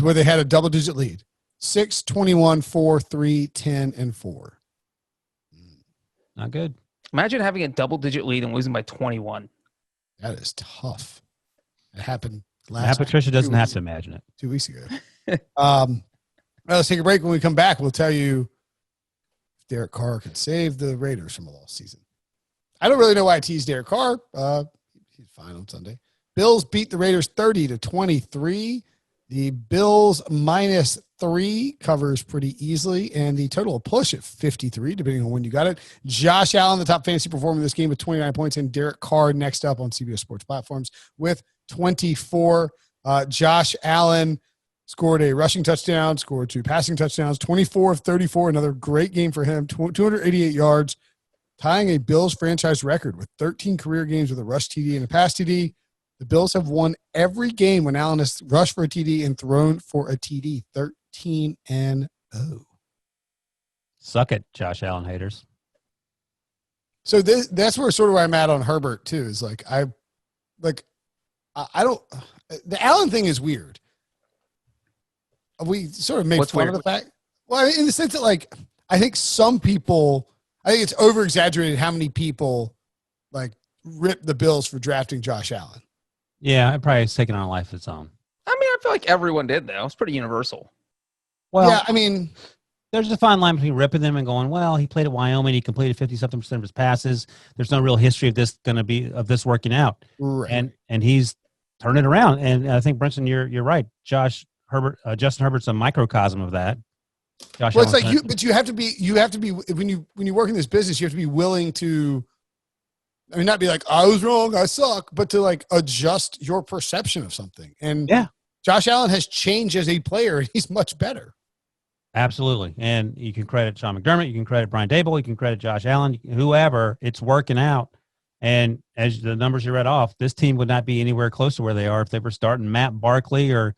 where they had a double-digit lead. 6, 21, 4, 3, 10, and 4. Not good. Imagine having a double-digit lead and losing by 21. That is tough. It happened Patricia doesn't have to imagine it. 2 weeks ago. Let's take a break. When we come back, we'll tell you Derek Carr could save the Raiders from a lost season. I don't really know why I teased Derek Carr. He's fine on Sunday. Bills beat the Raiders 30-23. The Bills -3 covers pretty easily, and the total will push at 53, depending on when you got it. Josh Allen, the top fantasy performer in this game with 29 points, and Derek Carr next up on CBS Sports platforms with 24. Josh Allen scored a rushing touchdown, scored 2 passing touchdowns, 24 of 34, another great game for him, 288 yards, tying a Bills franchise record with 13 career games with a rush TD and a pass TD. The Bills have won every game when Allen has rushed for a TD and thrown for a TD, 13-0. Suck it, Josh Allen haters. So that's where I'm at on Herbert too. Is I don't. The Allen thing is weird. We sort of made fun of the fact. Well, in the sense that I think some people, I think it's over exaggerated how many people rip the Bills for drafting Josh Allen. Yeah, it probably has taken on a life of its own. I mean, I feel like everyone did though. It's pretty universal. Well, yeah, I mean, there's a fine line between ripping them and going, well, he played at Wyoming, he completed 50-something% of his passes. There's no real history of this working out, right? And he's turned it around. And I think Brinson, you're right. Justin Herbert's a microcosm of that. Well, it's but you have to be when you work in this business, you have to be willing to. I mean, not be like, I was wrong, I suck, but to adjust your perception of something. And yeah, Josh Allen has changed as a player, and he's much better. Absolutely. And you can credit Sean McDermott, you can credit Brian Dable, you can credit Josh Allen, whoever, it's working out. And as the numbers you read off, this team would not be anywhere close to where they are if they were starting Matt Barkley or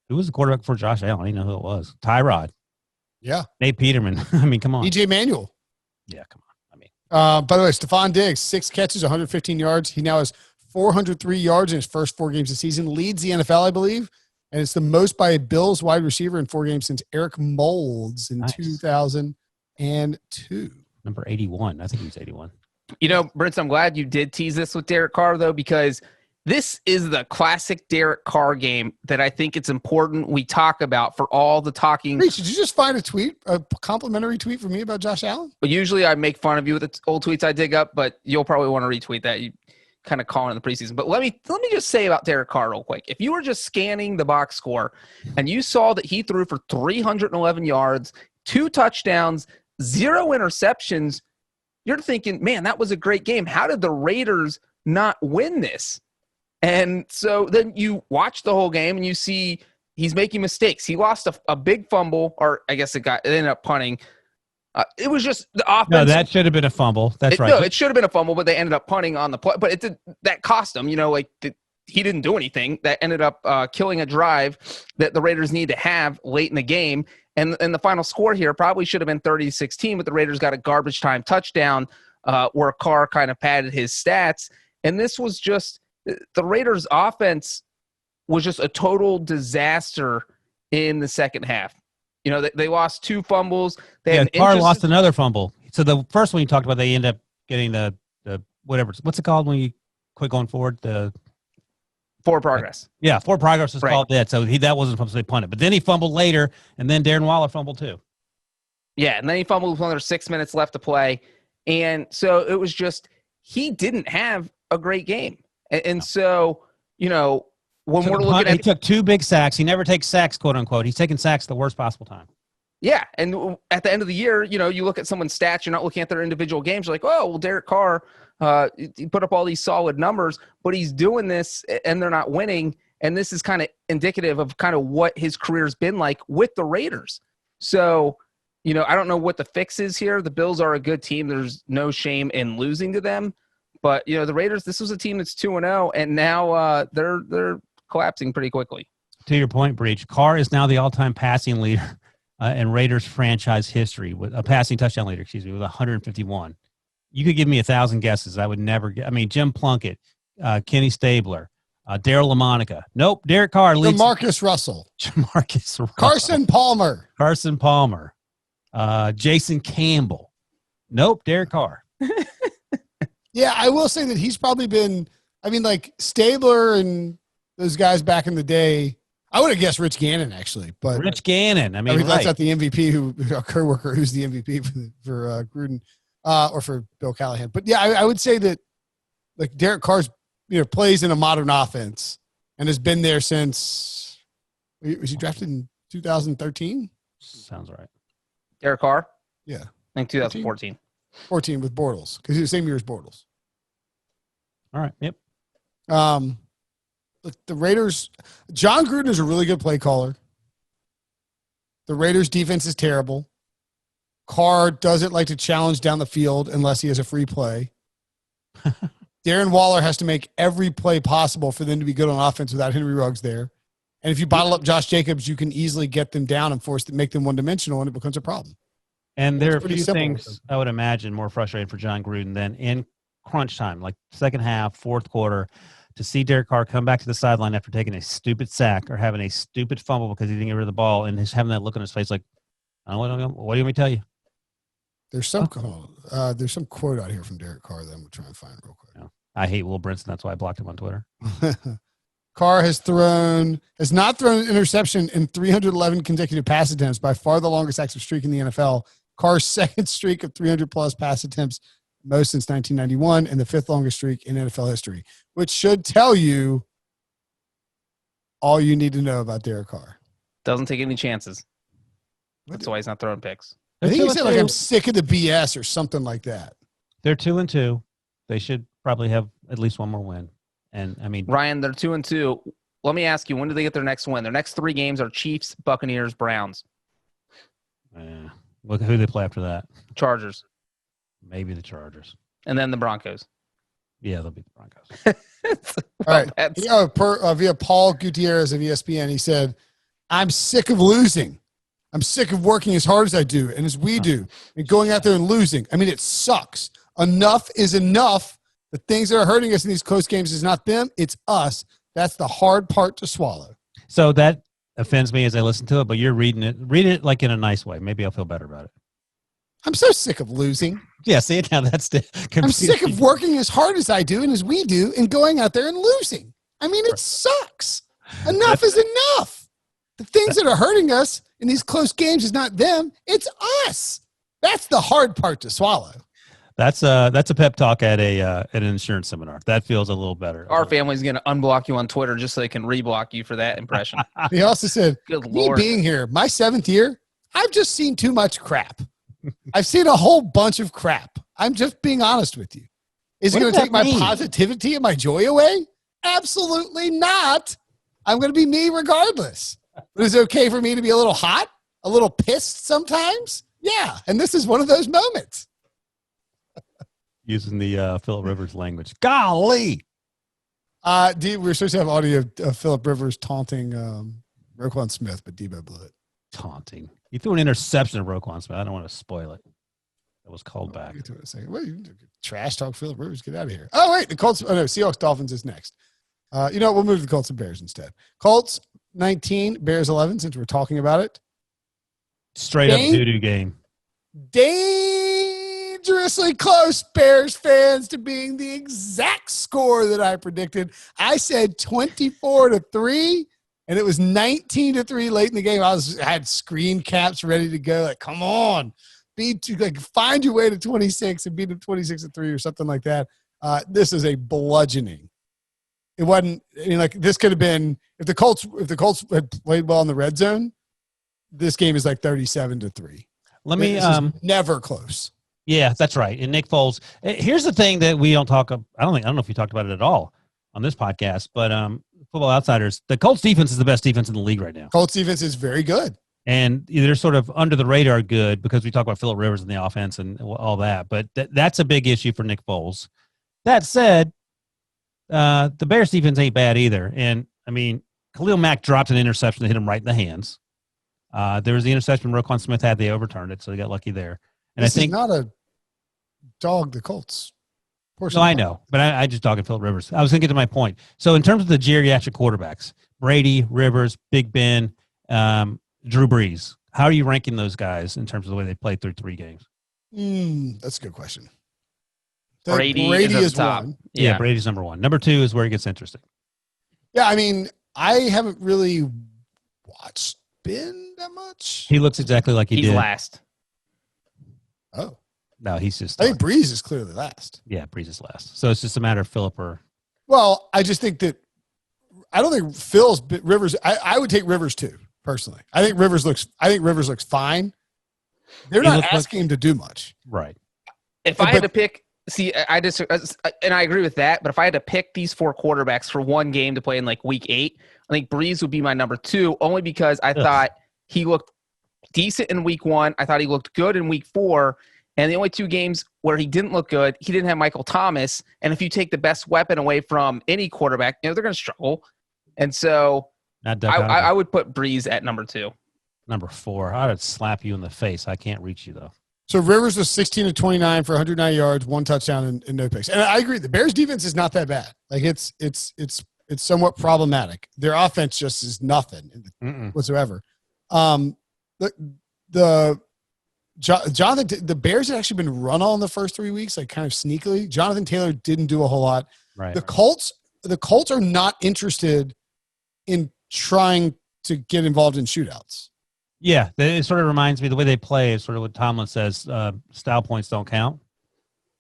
who was the quarterback for Josh Allen? I didn't know who it was. Tyrod. Yeah. Nate Peterman. I mean, come on. DJ Manuel. Yeah, come on. By the way, Stephon Diggs, 6 catches, 115 yards. He now has 403 yards in his first 4 games of the season. Leads the NFL, I believe, And it's the most by a Bills wide receiver in 4 games since Eric Moulds in Nice. 2002. Number 81. I think he was 81. You know, Brinson, I'm glad you did tease this with Derek Carr, though, because this is the classic Derek Carr game that I think it's important we talk about for all the talking. Breech, did you just find a complimentary tweet from me about Josh Allen? But usually I make fun of you with the old tweets I dig up, but you'll probably want to retweet that. You kind of call it in the preseason. But let me just say about Derek Carr real quick. If you were just scanning the box score and you saw that he threw for 311 yards, 2 touchdowns, 0 interceptions, you're thinking, man, that was a great game. How did the Raiders not win this? And so then you watch the whole game and you see he's making mistakes. He lost a big fumble, or I guess it ended up punting. It was just the offense. No, that should have been a fumble. That's right. No, it should have been a fumble, but they ended up punting on the play. But that cost him. You know, he didn't do anything. That ended up killing a drive that the Raiders need to have late in the game. And the final score here probably should have been 30-16, but the Raiders got a garbage time touchdown where Carr kind of padded his stats. And this was just the Raiders' offense was just a total disaster in the second half. You know, they lost 2 fumbles. Carr lost another fumble. So the first one you talked about, they end up getting the whatever. What's it called when you quit going forward? The forward progress. Yeah, forward progress was Right. called that. So that wasn't supposed to be punted. But then he fumbled later, and then Darren Waller fumbled too. Yeah, and then he fumbled with another 6 minutes left to play. And so it was just he didn't have a great game. And so, you know, when we're looking at he took 2 big sacks. He never takes sacks, quote unquote. He's taking sacks the worst possible time. Yeah, and at the end of the year, you know, you look at someone's stats, you're not looking at their individual games. You're like, oh, well, Derek Carr, he put up all these solid numbers, but he's doing this and they're not winning. And this is kind of indicative of kind of what his career's been like with the Raiders. So, you know, I don't know what the fix is here. The Bills are a good team. There's no shame in losing to them. But, you know, the Raiders, this was a team that's 2-0, and now they're collapsing pretty quickly. To your point, Breech, Carr is now the all-time passing leader in Raiders franchise history, with a passing touchdown leader, with 151. You could give me 1,000 guesses. I would never get. I mean, Jim Plunkett, Kenny Stabler, Darryl LaMonica. Nope, Derek Carr leads. Marcus Russell. Marcus Russell. Carson Palmer. Jason Campbell. Nope, Derek Carr. Yeah, I will say that he's probably been, I mean, like Stabler and those guys back in the day. I would have guessed Rich Gannon, actually. But Rich Gannon. I mean that's not the MVP, a co-worker who's the MVP for Gruden or for Bill Callahan. But, yeah, I would say that, like, Derek Carr's, you know, plays in a modern offense and has been there since, was he drafted in 2013? Sounds right. Derek Carr? Yeah. I think 2014. 14 with Bortles, because he was the same year as Bortles. All right. Yep. Look, the Raiders, John Gruden is a really good play caller. The Raiders' defense is terrible. Carr doesn't like to challenge down the field unless he has a free play. Darren Waller has to make every play possible for them to be good on offense without Henry Ruggs there. And if you bottle up Josh Jacobs, you can easily get them down and make them one-dimensional, and it becomes a problem. And there are a pretty few simple. things I would imagine more frustrating for John Gruden than in crunch time, like second half, fourth quarter, to see Derek Carr come back to the sideline after taking a stupid sack or having a stupid fumble because he didn't get rid of the ball, and just having that look on his face like, what do you want me to tell you? There's some quote out here from Derek Carr that I'm going to try and find real quick. No. I hate Will Brinson. That's why I blocked him on Twitter. Carr has not thrown an interception in 311 consecutive pass attempts, by far the longest active streak in the NFL. Carr's second streak of 300-plus pass attempts, most since 1991, and the 5th longest streak in NFL history, which should tell you all you need to know about Derek Carr. Doesn't take any chances. That's why he's not throwing picks. I think he said, like, I'm sick of the BS or something like that. They're 2-2. They should probably have at least one more win. And I mean, Ryan, they're 2-2. Let me ask you, when do they get their next win? Their next 3 games are Chiefs, Buccaneers, Browns. Look at who they play after that. Chargers. Maybe the Chargers. And then the Broncos. Yeah, they'll beat the Broncos. All right. Via Paul Gutierrez of ESPN, he said, I'm sick of losing. I'm sick of working as hard as I do and as we do and going out there and losing. I mean, it sucks. Enough is enough. The things that are hurting us in these close games is not them, it's us. That's the hard part to swallow. So that offends me as I listen to it, but you're reading it. Read it like in a nice way. Maybe I'll feel better about it. I'm so sick of losing. Yeah, see it now. That's the. I'm sick of working as hard as I do and as we do and going out there and losing. I mean, it sucks. Enough is enough. The things that are hurting us in these close games is not them. It's us. That's the hard part to swallow. That's a pep talk at an insurance seminar. That feels a little better. Our family's going to unblock you on Twitter just so they can reblock you for that impression. He also said, Good me Lord. being here, my 7th year, I've just seen too much crap. I've seen a whole bunch of crap. I'm just being honest with you. Is it What going does to take that my mean? positivity and my joy away? Absolutely not. I'm going to be me regardless. But is it okay for me to be a little hot, a little pissed sometimes? Yeah. And this is one of those moments. Using the Phillip Rivers language. Golly. We're supposed to have audio of Phillip Rivers taunting Roquan Smith, but Debo blew it. Taunting. He threw an interception at Roquan Smith. I don't want to spoil it. It was called back. Get to it in a second. Wait, you trash talk Phillip Rivers. Get out of here. Oh, wait. The Colts. Oh, no. Seahawks-Dolphins is next. You know what? We'll move to the Colts and Bears instead. Colts 19, Bears 11, since we're talking about it. Straight up doo-doo game. Dangerously close, Bears fans, to being the exact score that I predicted. I said 24-3, and it was 19-3 late in the game. I had screen caps ready to go. Like, come on, find your way to 26 and beat them 26-3 or something like that. This is a bludgeoning. It wasn't. I mean, like this could have been if the Colts had played well in the red zone. This game is like 37-3. Let me. This is never close. Yeah, that's right. And Nick Foles. Here's the thing that we don't talk. I don't know if you talked about it at all on this podcast, but Football Outsiders. The Colts defense is the best defense in the league right now. Colts defense is very good. And they're sort of under the radar good because we talk about Phillip Rivers and the offense and all that. But that's a big issue for Nick Foles. That said, the Bears defense ain't bad either. And, I mean, Khalil Mack dropped an interception that hit him right in the hands. There was the interception Roquan Smith had. They overturned it, so they got lucky there. And This I think is not a dog the Colts. No, I know, but I just talking Phillip Rivers. I was going to get to my point. So in terms of the geriatric quarterbacks, Brady, Rivers, Big Ben, Drew Brees, how are you ranking those guys in terms of the way they played through 3 games? That's a good question. Brady is top. one. Yeah, Brady's number 1. Number 2 is where it gets interesting. Yeah, I mean, I haven't really watched Ben that much. He looks exactly like he He's did. last. Oh, No, he's just. I think Breeze is clearly last. Yeah, Breeze is last. So it's just a matter of Phillip or. Well, I just think that I don't think Phil's Rivers. I would take Rivers too personally. I think Rivers looks fine. They're not asking him to do much. Right. If I had to pick, I just and I agree with that. But if I had to pick these 4 quarterbacks for one game to play in like week 8, I think Breeze would be my number 2, only because I thought he looked decent in week 1. I thought he looked good in week 4. And the only 2 games where he didn't look good, he didn't have Michael Thomas. And if you take the best weapon away from any quarterback, they're going to struggle. And so I would put Breeze at number 2. Number 4. I would slap you in the face. I can't reach you, though. So Rivers was 16-29 for 109 yards, 1 touchdown, and no picks. And I agree, the Bears' defense is not that bad. Like it's somewhat problematic. Their offense just is nothing whatsoever. Jonathan, the Bears had actually been run on the first 3 weeks, like kind of sneakily. Jonathan Taylor didn't do a whole lot. Right. The Colts are not interested in trying to get involved in shootouts. Yeah, it sort of reminds me, the way they play is sort of what Tomlin says, style points don't count.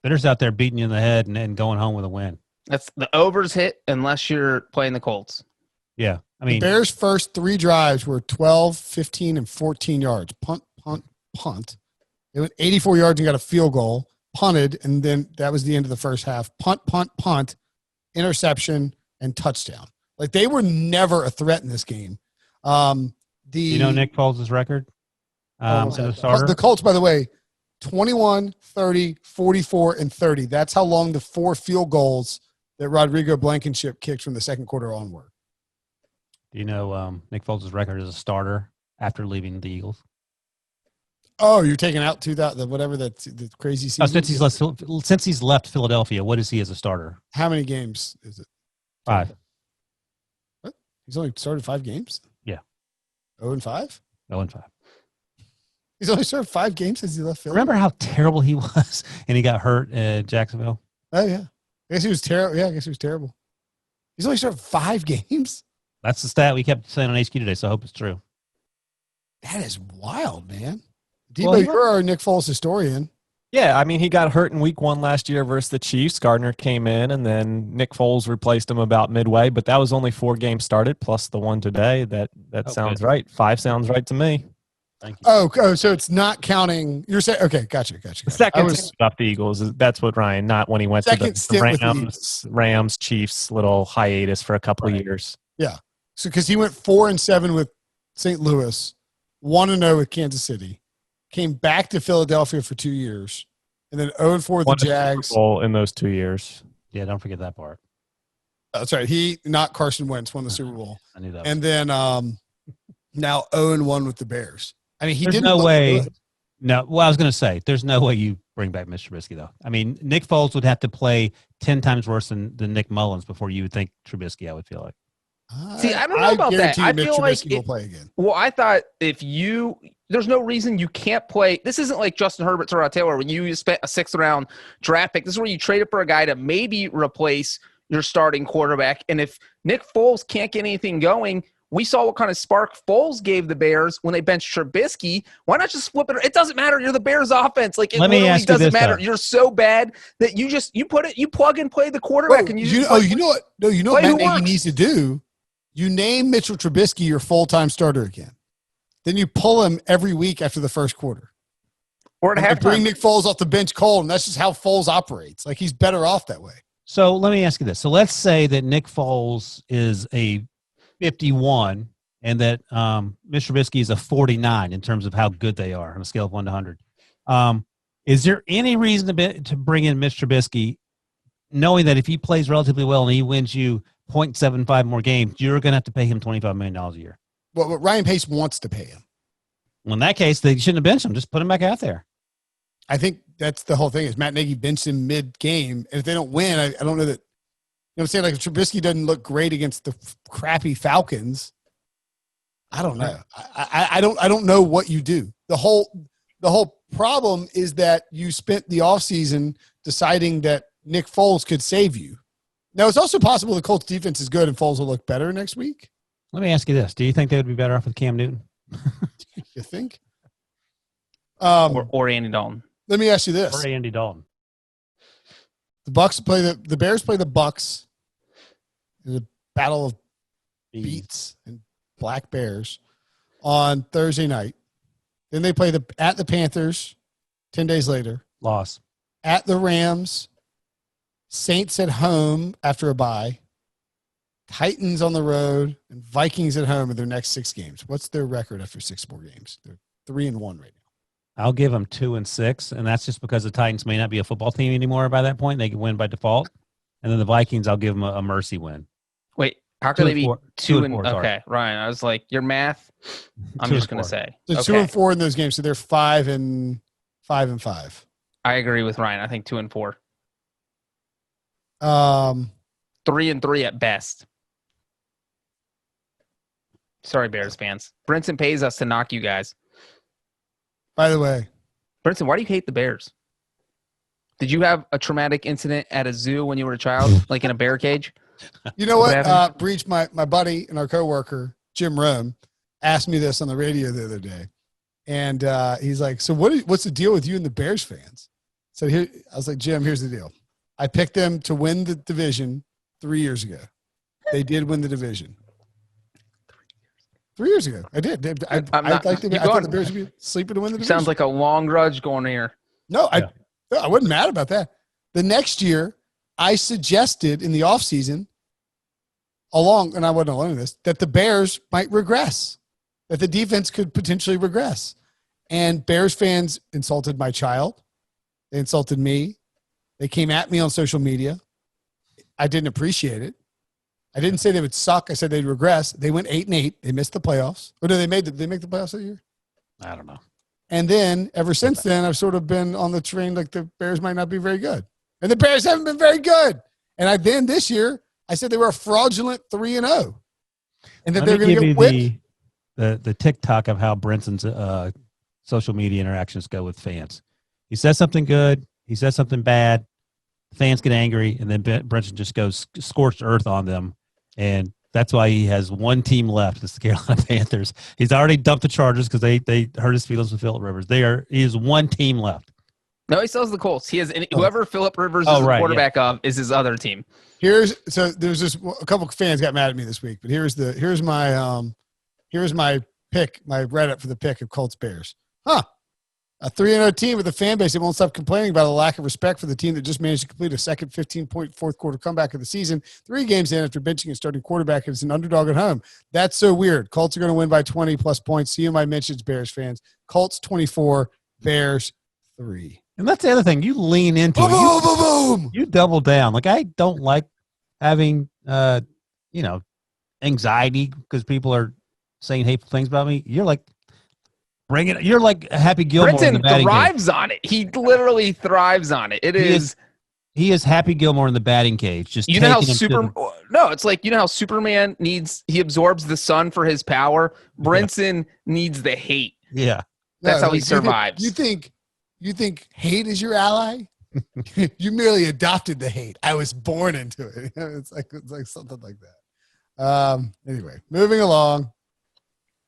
They're just out there beating you in the head and going home with a win. That's the overs hit unless you're playing the Colts. Yeah. I mean, the Bears' first 3 drives were 12, 15, and 14 yards. Punt. They went 84 yards and got a field goal, punted, and then that was the end of the first half. Punt, interception, and touchdown. Like, they were never a threat in this game. you know Nick Foles' record? The Colts, by the way, 21, 30, 44, and 30. That's how long the 4 field goals that Rodrigo Blankenship kicked from the second quarter onward. Do you know Nick Foles' record as a starter after leaving the Eagles? Oh, you're taking out whatever the crazy season. Since he's left Philadelphia, what is he as a starter? How many games is it? 5. What? He's only started 5 games? Yeah. 0-5? 0-5. He's only started 5 games since he left Philly. Remember how terrible he was and he got hurt at Jacksonville? Oh, yeah. I guess he was terrible. Yeah, I guess he was terrible. He's only started 5 games? That's the stat we kept saying on HQ today, so I hope it's true. That is wild, man. Debo, you're our Nick Foles historian. Yeah, I mean, he got hurt in week 1 last year versus the Chiefs. Gardner came in, and then Nick Foles replaced him about midway, but that was only 4 games started, plus the one today. That sounds right. 5 sounds right to me. Thank you. Oh, so it's not counting. You're saying, okay, gotcha. The second stint off the Eagles, that's what Ryan, not when he went to the Rams, Chiefs, little hiatus for a couple of years. Yeah. So because he went 4-7 with St. Louis, 1-0 with Kansas City, came back to Philadelphia for 2 years, and then 0-4 with the Jags. Super Bowl in those 2 years. Yeah, don't forget that part. That's right. He, not Carson Wentz, won the Super Bowl. I knew that. And then now 0-1 with the Bears. I mean, There's no way. No, well, I was going to say, there's no way you bring back Mr. Trubisky, though. I mean, Nick Foles would have to play 10 times worse than Nick Mullins before you would think Trubisky, I would feel like. See, I don't know about that. I feel like will play again. Well, I thought there's no reason you can't play. This isn't like Justin Herbert, Tyrod Taylor, when you spent a 6th round draft pick. This is where you traded for a guy to maybe replace your starting quarterback. And if Nick Foles can't get anything going, we saw what kind of spark Foles gave the Bears when they benched Trubisky. Why not just flip it? It doesn't matter. You're the Bears offense. Like, it literally doesn't matter. You're so bad that you plug and play the quarterback. And you know what? No, you know what Matt Nagy needs to do? You name Mitchell Trubisky your full-time starter again. Then you pull him every week after the first quarter. Or at halftime. Bring Nick Foles off the bench cold, and that's just how Foles operates. Like, he's better off that way. So let me ask you this. So let's say that Nick Foles is a 51 and that Mr. Trubisky is a 49 in terms of how good they are on a scale of 1 to 100. Is there any reason to bring in Mr. Trubisky, knowing that if he plays relatively well and he wins you 0.75 more games, you're going to have to pay him $25 million a year? Well, but Ryan Pace wants to pay him. Well, in that case, they shouldn't have benched him. Just put him back out there. I think that's the whole thing is Matt Nagy benched him mid-game. And if they don't win, I don't know that – you know what I'm saying? Like, if Trubisky doesn't look great against the crappy Falcons, I don't know. I don't know what you do. The whole problem is that you spent the offseason deciding that Nick Foles could save you. Now, it's also possible the Colts defense is good and Foles will look better next week. Let me ask you this. Do you think they would be better off with Cam Newton? You think? Or Andy Dalton. Let me ask you this. Or Andy Dalton. The Bears play the Bucs in the battle of beats and black bears on Thursday night. Then they play at the Panthers 10 days later. Loss. At the Rams. Saints at home after a bye. Titans on the road and Vikings at home in their next 6 games. What's their record after 6 more games? They're 3-1 right now. I'll give them 2-6, and that's just because the Titans may not be a football team anymore by that point. They can win by default. And then the Vikings, I'll give them a mercy win. Wait, how can they be 2-4? Okay, Ryan, I was like, your math, I'm just going to say. So 2-4 in those games, so they're 5-5. I agree with Ryan. I think 2-4. 3-3 at best. Sorry, Bears fans. Brinson pays us to knock you guys. By the way, Brinson, why do you hate the Bears? Did you have a traumatic incident at a zoo when you were a child, like in a bear cage? You know what? Breech, my buddy and our coworker, Jim Rome, asked me this on the radio the other day. And he's like, so what's the deal with you and the Bears fans? So I was like, Jim, here's the deal. I picked them to win the division 3 years ago. They did win the division. 3 years ago. I did. I thought the Bears would be sleeping to win the division. Sounds like a long grudge going here. No, I wasn't mad about that. The next year, I suggested in the offseason, and I wasn't alone in this, that the Bears might regress, that the defense could potentially regress. And Bears fans insulted my child. They insulted me. They came at me on social media. I didn't appreciate it. I didn't say they would suck. I said they'd regress. They went 8-8. They missed the playoffs. Or did they make the playoffs that year? I don't know. And then ever since then, I've sort of been on the train like the Bears might not be very good. And the Bears haven't been very good. And this year, I said they were a fraudulent 3-0. And then Let they're me going to give get you whipped. the TikTok of how Brinson's social media interactions go with fans. He says something good. He says something bad. Fans get angry, and then Brinson just goes scorched earth on them. And that's why he has one team left. It's the Carolina Panthers. He's already dumped the Chargers because they hurt his feelings with Phillip Rivers. He has one team left. No, he still has the Colts. He has whoever Phillip Rivers is the quarterback of is his other team. There's just a couple of fans got mad at me this week, but here's my pick, my Reddit for the pick of Colts-Bears. A 3-0 team with a fan base that won't stop complaining about a lack of respect for the team that just managed to complete a second 15-point fourth quarter comeback of the season. 3 games in after benching and starting quarterback as an underdog at home. That's so weird. Colts are going to win by 20-plus points. See my mentions, Bears fans. Colts 24, Bears 3. And that's the other thing. You lean into it. Boom, boom, boom. You double down. Like, I don't like having, anxiety because people are saying hateful things about me. You're like, bring it. You're like Happy Gilmore. Brinson in the batting thrives cage. on it. He literally thrives on it. He is Happy Gilmore in the batting cage. Just you know how it's like, you know how Superman he absorbs the sun for his power. Brinson needs the hate. Yeah, that's how he survives. You think hate is your ally? You merely adopted the hate. I was born into it. It's like something like that. Anyway, moving along.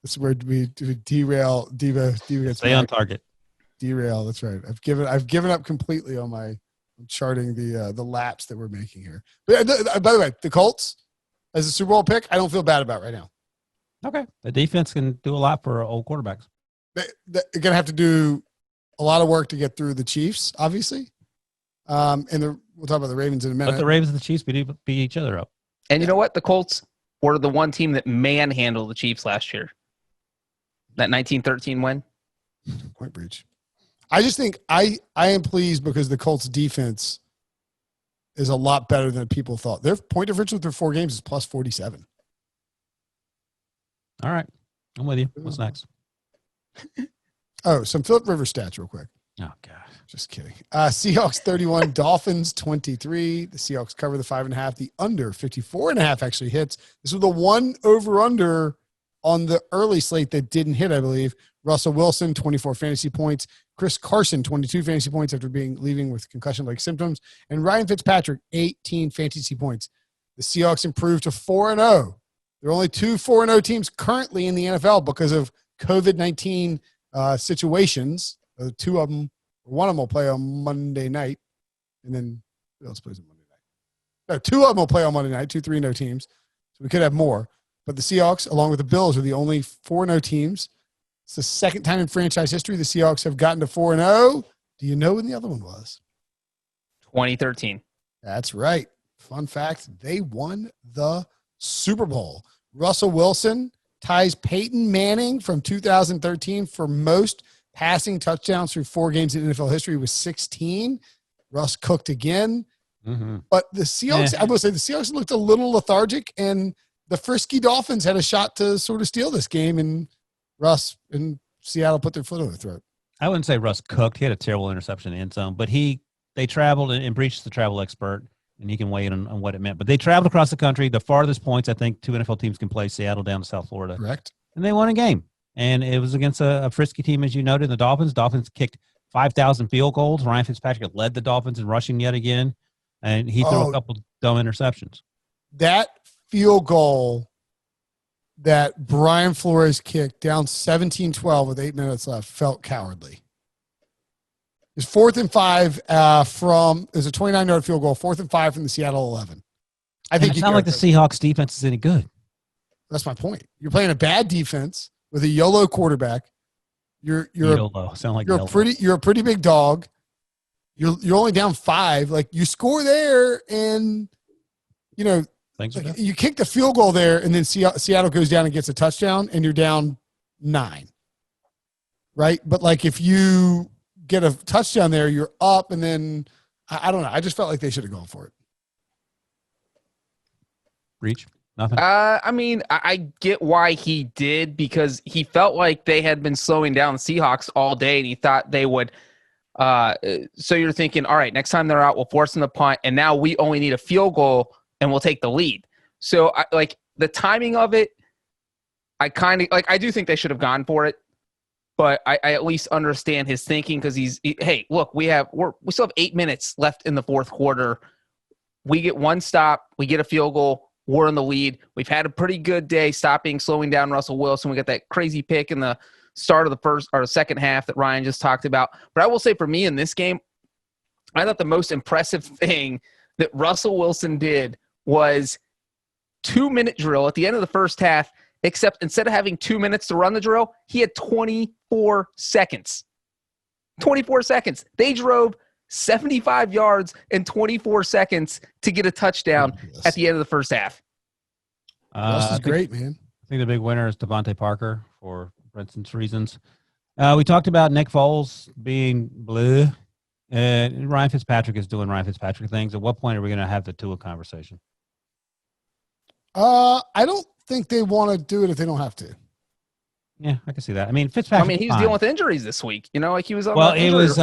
This is where we derail. Diva gets stay on target. Derail. That's right. I've given up completely on my charting the laps that we're making here. But by the way, the Colts as a Super Bowl pick, I don't feel bad about right now. Okay, the defense can do a lot for old quarterbacks. They're gonna have to do a lot of work to get through the Chiefs, obviously. We'll talk about the Ravens in a minute. Let the Ravens and the Chiefs beat each other up. And you know what? The Colts were the one team that manhandled the Chiefs last year. That 19-13 win. Point breach. I just think I am pleased because the Colts defense is a lot better than people thought. Their point differential through 4 games is plus 47. All right. I'm with you. What's next? Oh, some Phillip Rivers stats real quick. Oh, gosh. Just kidding. Seahawks 31, Dolphins 23. The Seahawks cover the 5.5. The under 54.5 actually hits. This was the one over-under on the early slate that didn't hit, I believe. Russell Wilson, 24 fantasy points. Chris Carson, 22 fantasy points after leaving with concussion-like symptoms. And Ryan Fitzpatrick, 18 fantasy points. The Seahawks improved to 4-0. There are only 2 4-0 teams currently in the NFL because of COVID-19 situations. 2 of them, one of them will play on Monday night, and then who else plays on Monday night? No, 2 of them will play on Monday night. 2 3-0 teams, so we could have more. But the Seahawks, along with the Bills, are the only 4-0 teams. It's the second time in franchise history the Seahawks have gotten to 4-0. Do you know when the other one was? 2013. That's right. Fun fact: they won the Super Bowl. Russell Wilson ties Peyton Manning from 2013 for most passing touchdowns through 4 games in NFL history with 16. Russ cooked again. Mm-hmm. But the Seahawks, I will say the Seahawks looked a little lethargic, and the frisky Dolphins had a shot to sort of steal this game, and Russ and Seattle put their foot on their throat. I wouldn't say Russ cooked. He had a terrible interception in the end zone, but they traveled, and Breech is the travel expert, and he can weigh in on what it meant. But they traveled across the country. The farthest points I think 2 NFL teams can play, Seattle down to South Florida. Correct. And they won a game. And it was against a frisky team, as you noted, the Dolphins. Dolphins kicked 5,000 field goals. Ryan Fitzpatrick led the Dolphins in rushing yet again, and he threw a couple dumb interceptions. That field goal that Brian Flores kicked down 17-12 with 8 minutes left felt cowardly. It's 4th and 5 it was a 29-yard field goal, 4th and 5 from the Seattle 11. I think it's not like the Seahawks defense is any good. That's my point. You're playing a bad defense with a YOLO quarterback. You're YOLO. Sound like you're a pretty big dog. You're only down 5. Like, you score there, and you kick the field goal there, and then Seattle goes down and gets a touchdown, and you're down 9. Right? But like, if you get a touchdown there, you're up, and then I don't know. I just felt like they should have gone for it. Breech? Nothing? I mean, I get why he did, because he felt like they had been slowing down the Seahawks all day, and he thought they would. So you're thinking, all right, next time they're out, we'll force them to punt, and now we only need a field goal, and we'll take the lead. So, the timing of it, I kind of I do think they should have gone for it, but I at least understand his thinking because hey, look, we still have 8 minutes left in the fourth quarter. We get one stop, we get a field goal, we're in the lead. We've had a pretty good day slowing down Russell Wilson. We got that crazy pick in the start of the first or the second half that Ryan just talked about. But I will say for me in this game, I thought the most impressive thing that Russell Wilson did was 2-minute drill at the end of the first half, except instead of having 2 minutes to run the drill, he had 24 seconds. 24 seconds. They drove 75 yards in 24 seconds to get a touchdown at the end of the first half. This is great, man. I think the big winner is Devontae Parker for Brinson's reasons. We talked about Nick Foles being bleh. Ryan Fitzpatrick is doing Ryan Fitzpatrick things. At what point are we going to have the Tua conversation? I don't think they want to do it if they don't have to. Yeah, I can see that. I mean, Fitzpatrick. He was dealing with injuries this week. He was on. Well, it was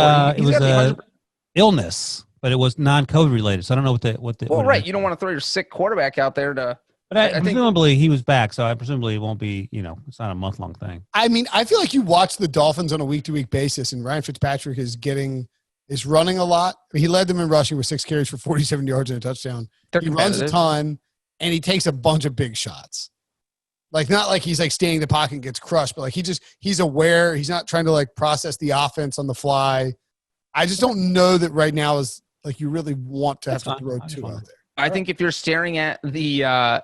illness, but it was non-COVID related. So I don't know what the. Well, right. You don't want to throw your sick quarterback out there to. But presumably he was back, so I presumably it won't be. It's not a month-long thing. I mean, I feel like you watch the Dolphins on a week-to-week basis, and Ryan Fitzpatrick is running a lot. He led them in rushing with 6 carries for 47 yards and a touchdown. He runs a ton, and he takes a bunch of big shots. Not like he's staying in the pocket and gets crushed, but he's aware. He's not trying to process the offense on the fly. I just don't know that right now is you really want to have to throw two out there. I think if you're staring at the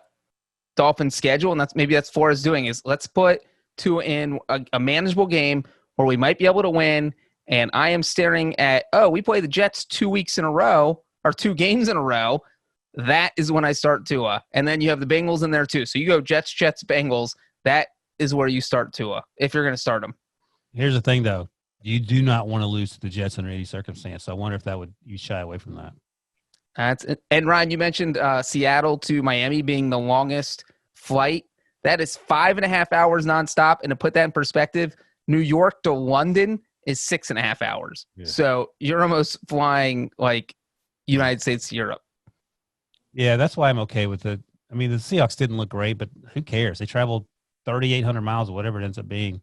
Dolphins schedule, and that's Flores doing, is let's put Tua in a manageable game where we might be able to win. And I am staring at, we play the Jets 2 weeks in a row, or 2 games in a row. That is when I start Tua. And then you have the Bengals in there too. So you go Jets, Bengals. That is where you start Tua, if you're going to start them. Here's the thing, though. You do not want to lose to the Jets under any circumstance. So I wonder if you shy away from that. That's it. And Ryan, you mentioned Seattle to Miami being the longest flight. That is 5.5 hours nonstop. And to put that in perspective, New York to London is 6.5 hours. Yeah. So you're almost flying United States to Europe. Yeah, that's why I'm okay with it. I mean, the Seahawks didn't look great, but who cares? They traveled 3,800 miles or whatever it ends up being,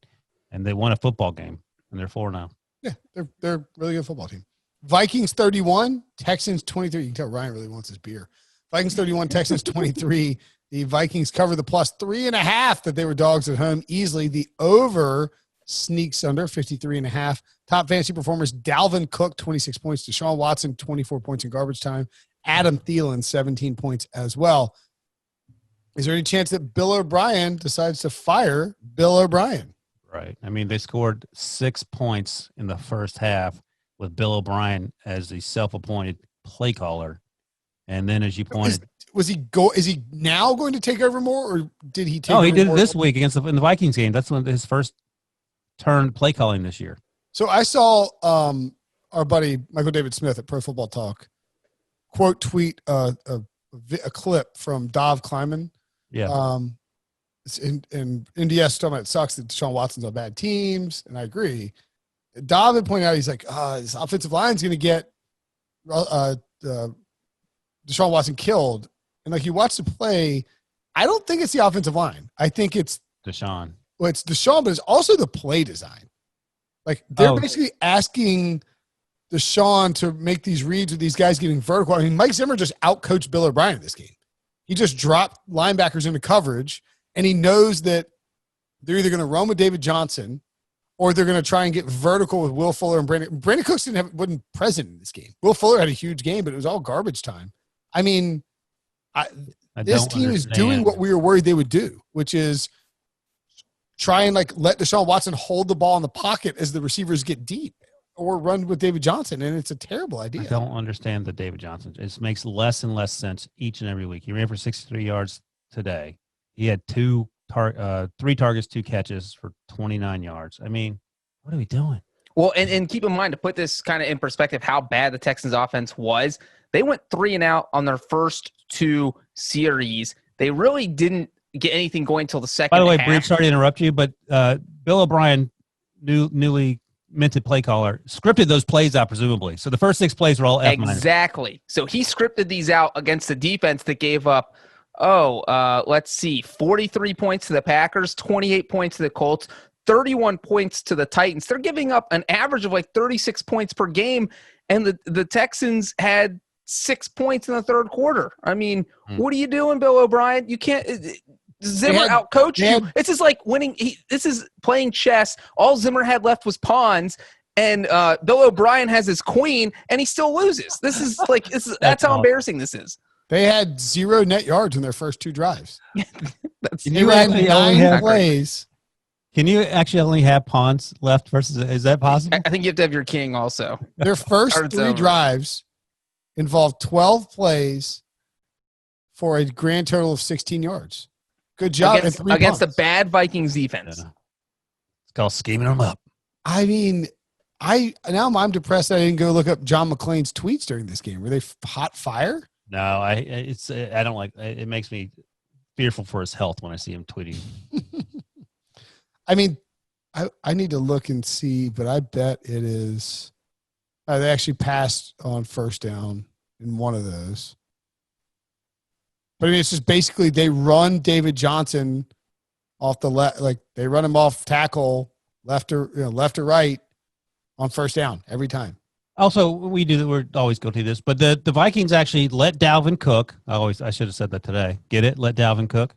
and they won a football game, and they're 4 now. Yeah, they're a really good football team. Vikings 31, Texans 23. You can tell Ryan really wants his beer. Vikings 31, Texans 23. The Vikings cover the plus 3.5 that they were dogs at home easily. The over sneaks under 53.5. Top fantasy performers: Dalvin Cook 26 points, Deshaun Watson 24 points in garbage time, Adam Thielen 17 points as well. Is there any chance that Bill O'Brien decides to fire Bill O'Brien? Right. I mean, they scored 6 points in the first half with Bill O'Brien as the self-appointed play caller, and then, as you pointed, is he now going to take over more, or did he take? Oh, he did it this week in the Vikings game. That's his first turn play calling this year. So I saw our buddy Michael David Smith at Pro Football Talk tweet a clip from Dov Kleiman. Yeah. And NDS talking about it sucks that Deshaun Watson's on bad teams, and I agree. Dov had pointed out, he's like, this offensive line's going to get Deshaun Watson killed. And you watch the play, I don't think it's the offensive line. I think it's Deshaun. Well, it's Deshaun, but it's also the play design. They're basically asking Deshaun to make these reads with these guys getting vertical. I mean, Mike Zimmer just outcoached Bill O'Brien in this game. He just dropped linebackers into coverage, and he knows that they're either going to run with David Johnson or they're going to try and get vertical with Will Fuller and Brandon. Brandon Cooks wasn't present in this game. Will Fuller had a huge game, but it was all garbage time. I mean, this team is doing what we were worried they would do, which is try and let Deshaun Watson hold the ball in the pocket as the receivers get deep, or run with David Johnson, and it's a terrible idea. I don't understand the David Johnson. It makes less and less sense each and every week. He ran for 63 yards today. He had 3 targets, 2 catches for 29 yards. I mean, what are we doing? Well, and keep in mind, to put this kind of in perspective, how bad the Texans offense was. They went 3 and out on their first 2 series. They really didn't get anything going until the second half. By the way, Breech, sorry to interrupt you, but Bill O'Brien, newly minted play caller, scripted those plays out, presumably. So the first 6 plays were all F-. Exactly. So he scripted these out against the defense that gave up Let's see. 43 points to the Packers, 28 points to the Colts, 31 points to the Titans. They're giving up an average of like 36 points per game, and the Texans had 6 points in the third quarter. I mean, what are you doing, Bill O'Brien? You can't Zimmer outcoached you. This is like winning. This is playing chess. All Zimmer had left was pawns, and Bill O'Brien has his queen, and he still loses. That's how embarrassing this is. They had 0 net yards in their first 2 drives. They ran 9 plays. Can you actually only have pawns left versus? Is that possible? I think you have to have your king also. Their first 3 drives involved 12 plays for a grand total of 16 yards. Good job against the bad Vikings defense. Yeah. It's called scheming them up. I mean, I'm depressed I didn't go look up John McClain's tweets during this game. Were they hot fire? No, I don't like. It makes me fearful for his health when I see him tweeting. I mean, I need to look and see, but I bet it is. They actually passed on first down in one of those. But I mean, it's just basically they run David Johnson off the left, like they run him off tackle left or right on first down every time. Also, we're always guilty of this, but the Vikings actually let Dalvin cook. I should have said that today. Get it? Let Dalvin cook.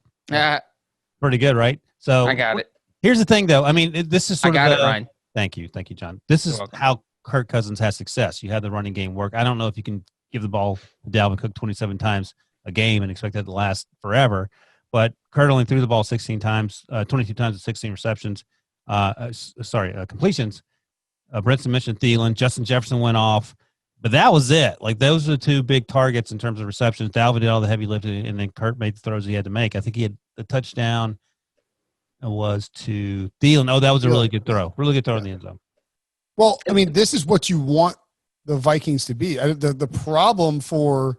Pretty good, right? So I got it. Here's the thing, though. I mean, this is sort of it, Ryan. Thank you, John. This is how Kirk Cousins has success. You have the running game work. I don't know if you can give the ball to Dalvin Cook 27 times a game and expect that to last forever, but Kurt only threw the ball 16 times, 22 times with 16 receptions. Completions. Brinson mentioned Thielen. Justin Jefferson went off, but that was it. Like, those are the 2 big targets in terms of receptions. Dalvin did all the heavy lifting, and then Kurt made the throws he had to make. I think he had the touchdown was to Thielen. Oh, that was a really good throw. Really good throw in the end zone. Well, I mean, this is what you want the Vikings to be. The problem for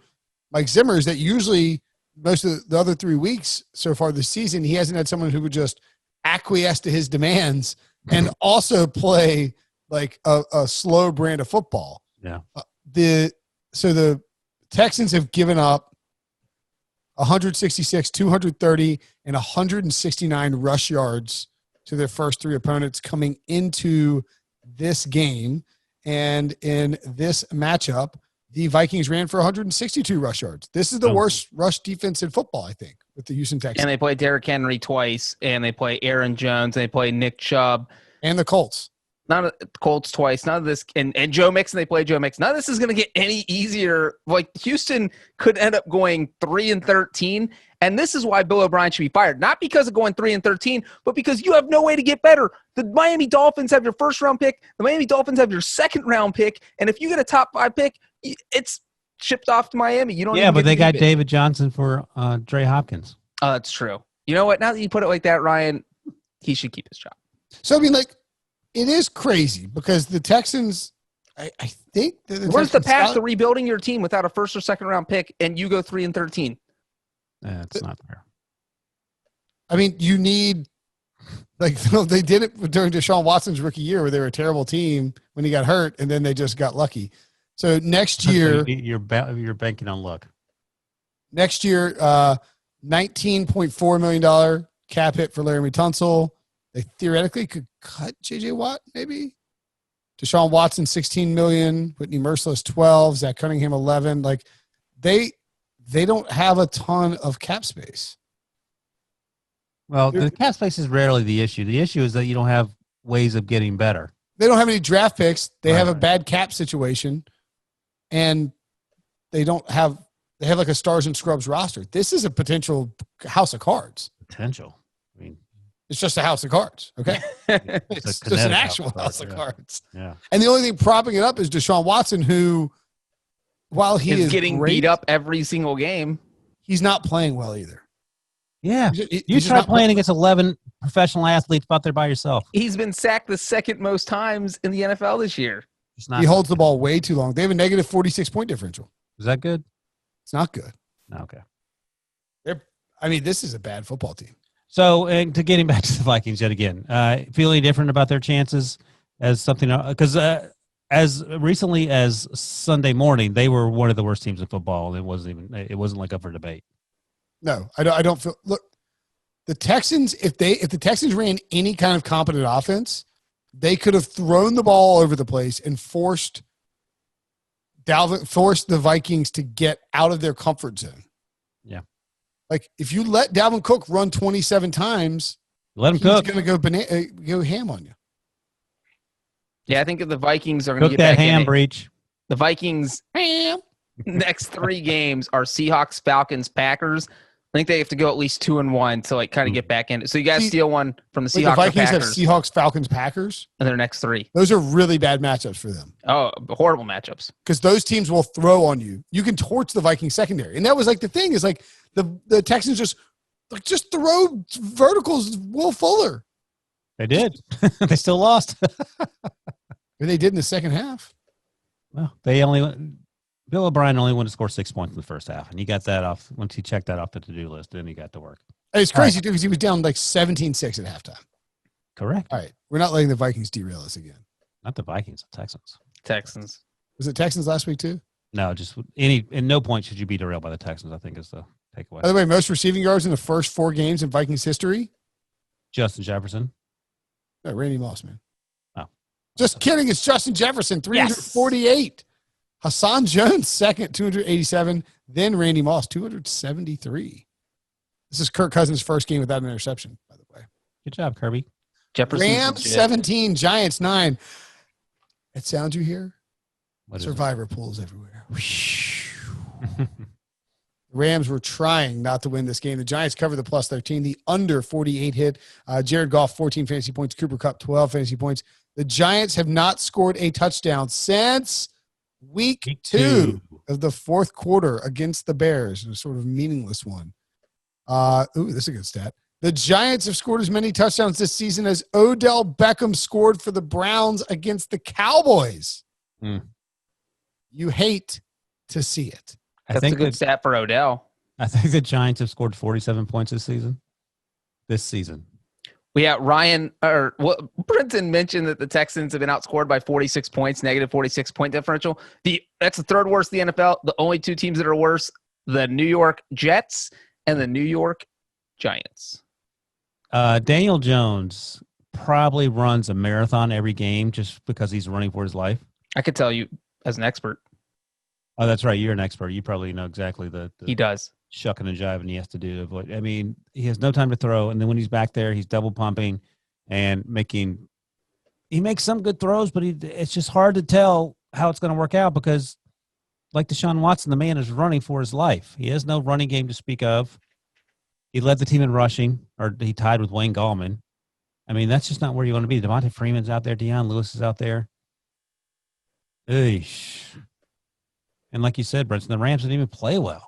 Mike Zimmer is that usually most of the other 3 weeks so far this season, he hasn't had someone who would just acquiesce to his demands and also play like a slow brand of football. Yeah. The Texans have given up 166, 230, and 169 rush yards to their first 3 opponents coming into this game. And in this matchup, the Vikings ran for 162 rush yards. This is the worst rush defense in football, I think, with the Houston Texans. And they play Derrick Henry twice, and they play Aaron Jones, and they play Nick Chubb. And the Colts. Not the Colts twice. None of this, and Joe Mixon, they play Joe Mixon. None of this is going to get any easier. Like, Houston could end up going 3-13, and this is why Bill O'Brien should be fired. Not because of going 3-13, but because you have no way to get better. The Miami Dolphins have your first-round pick. The Miami Dolphins have your second-round pick, and if you get a top-5 pick, it's shipped off to Miami. You don't. Yeah, but they got David Johnson for Dre Hopkins. Oh, that's true. You know what? Now that you put it like that, Ryan, he should keep his job. So I mean, like, it is crazy because the Texans, I think that where's the path to rebuilding your team without a first or second round pick and you go 3-13? That's not fair. I mean, you need, like, they did it during Deshaun Watson's rookie year where they were a terrible team when he got hurt, and then they just got lucky. So next year, you're banking on luck. Next year, $19.4 million cap hit for Larry Tunsil. They theoretically could cut J.J. Watt, maybe. Deshaun Watson, $16 million. Whitney Merciless, $12 million. Zach Cunningham, $11 million. Like, they don't have a ton of cap space. Well, the cap space is rarely the issue. The issue is that you don't have ways of getting better. They don't have any draft picks. They have a bad cap situation, and they have like a stars and scrubs roster. This is a potential house of cards. Potential. I mean, it's just a house of cards, okay? It's just an actual house of cards. Yeah. And the only thing propping it up is Deshaun Watson, who, while he is getting beat up every single game, he's not playing well either. Yeah. You try playing against 11 professional athletes out there by yourself. He's been sacked the second most times in the NFL this year. He holds the ball way too long. They have a negative 46-point differential. Is that good? It's not good. Okay. This is a bad football team. So, and to getting back to the Vikings yet again, feeling different about their chances as something, because as recently as Sunday morning, they were one of the worst teams in football. It wasn't like up for debate. No, I don't feel. Look, the Texans, if the Texans ran any kind of competent offense, they could have thrown the ball all over the place and forced the Vikings to get out of their comfort zone. Yeah. Like if you let Dalvin Cook run 27 times, let him cook. He's going to go ham on you. Yeah, I think if the Vikings are going to Cook get that back ham, in it, Breech. the Vikings next 3 games are Seahawks, Falcons, Packers. I think they have to go at least 2-1 to like kind of get back in it. So you guys steal one from the Seahawks. The Vikings or have Packers Seahawks, Falcons, Packers in their next 3. Those are really bad matchups for them. Oh, horrible matchups. Because those teams will throw on you. You can torch the Vikings secondary, and that was like the thing is like the Texans just throw verticals. Will Fuller. They did. They still lost. Or they did in the second half. Well, Bill O'Brien only wanted to score 6 points in the first half, and he got that off. Once he checked that off the to-do list, then he got to work. And it's crazy, too, because he was down like 17-6 at halftime. Correct. All right. We're not letting the Vikings derail us again. Not the Vikings, the Texans. Texans. Was it Texans last week, too? No, just in no point should you be derailed by the Texans, I think is the takeaway. By the way, most receiving yards in the first 4 games in Vikings history? Justin Jefferson. No, Randy Moss, man. Oh. Just kidding. It's Justin Jefferson, 348. Yes. Hassan Jones, second, 287. Then Randy Moss, 273. This is Kirk Cousins' first game without an interception, by the way. Good job, Kirby. Jefferson. Rams 17, Giants 9. That sound you hear? What is Survivor pools everywhere. Rams were trying not to win this game. The Giants covered the plus 13. The under 48 hit. Jared Goff, 14 fantasy points. Cooper Kupp, 12 fantasy points. The Giants have not scored a touchdown since week 2 of the fourth quarter against the Bears. A sort of meaningless one. This is a good stat. The Giants have scored as many touchdowns this season as Odell Beckham scored for the Browns against the Cowboys. You hate to see it. That's a good stat for Odell. I think the Giants have scored 47 points this season. We have Brinson mentioned that the Texans have been outscored by 46 points, negative 46 point differential. That's the third worst in the NFL. The only 2 teams that are worse, the New York Jets and the New York Giants. Daniel Jones probably runs a marathon every game just because he's running for his life. I could tell you as an expert. Oh, that's right. You're an expert. You probably know exactly the he does. Shucking and jiving he has to do to avoid. I mean, he has no time to throw, and then when he's back there, he's double pumping and he makes some good throws, but it's just hard to tell how it's going to work out because, like Deshaun Watson, the man is running for his life. He has no running game to speak of. He led the team in rushing, or he tied with Wayne Gallman. I mean, that's just not where you want to be. Devontae Freeman's out there. Deion Lewis is out there. Eesh. And like you said, Brinson, the Rams didn't even play well.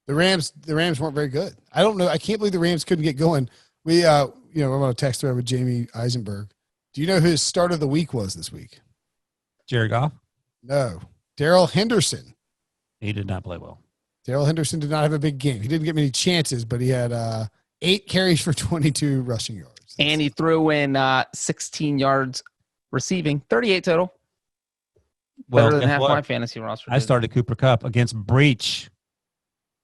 The Rams weren't very good. I don't know. I can't believe the Rams couldn't get going. We're on a text thread with Jamie Eisenberg. Do you know who his start of the week was this week? Jared Goff? No. Darrell Henderson. He did not play well. Darrell Henderson did not have a big game. He didn't get many chances, but he had 8 carries for 22 rushing yards. And he threw in 16 yards receiving, 38 total. Better than half my fantasy roster. I started Cooper Kupp against Breech.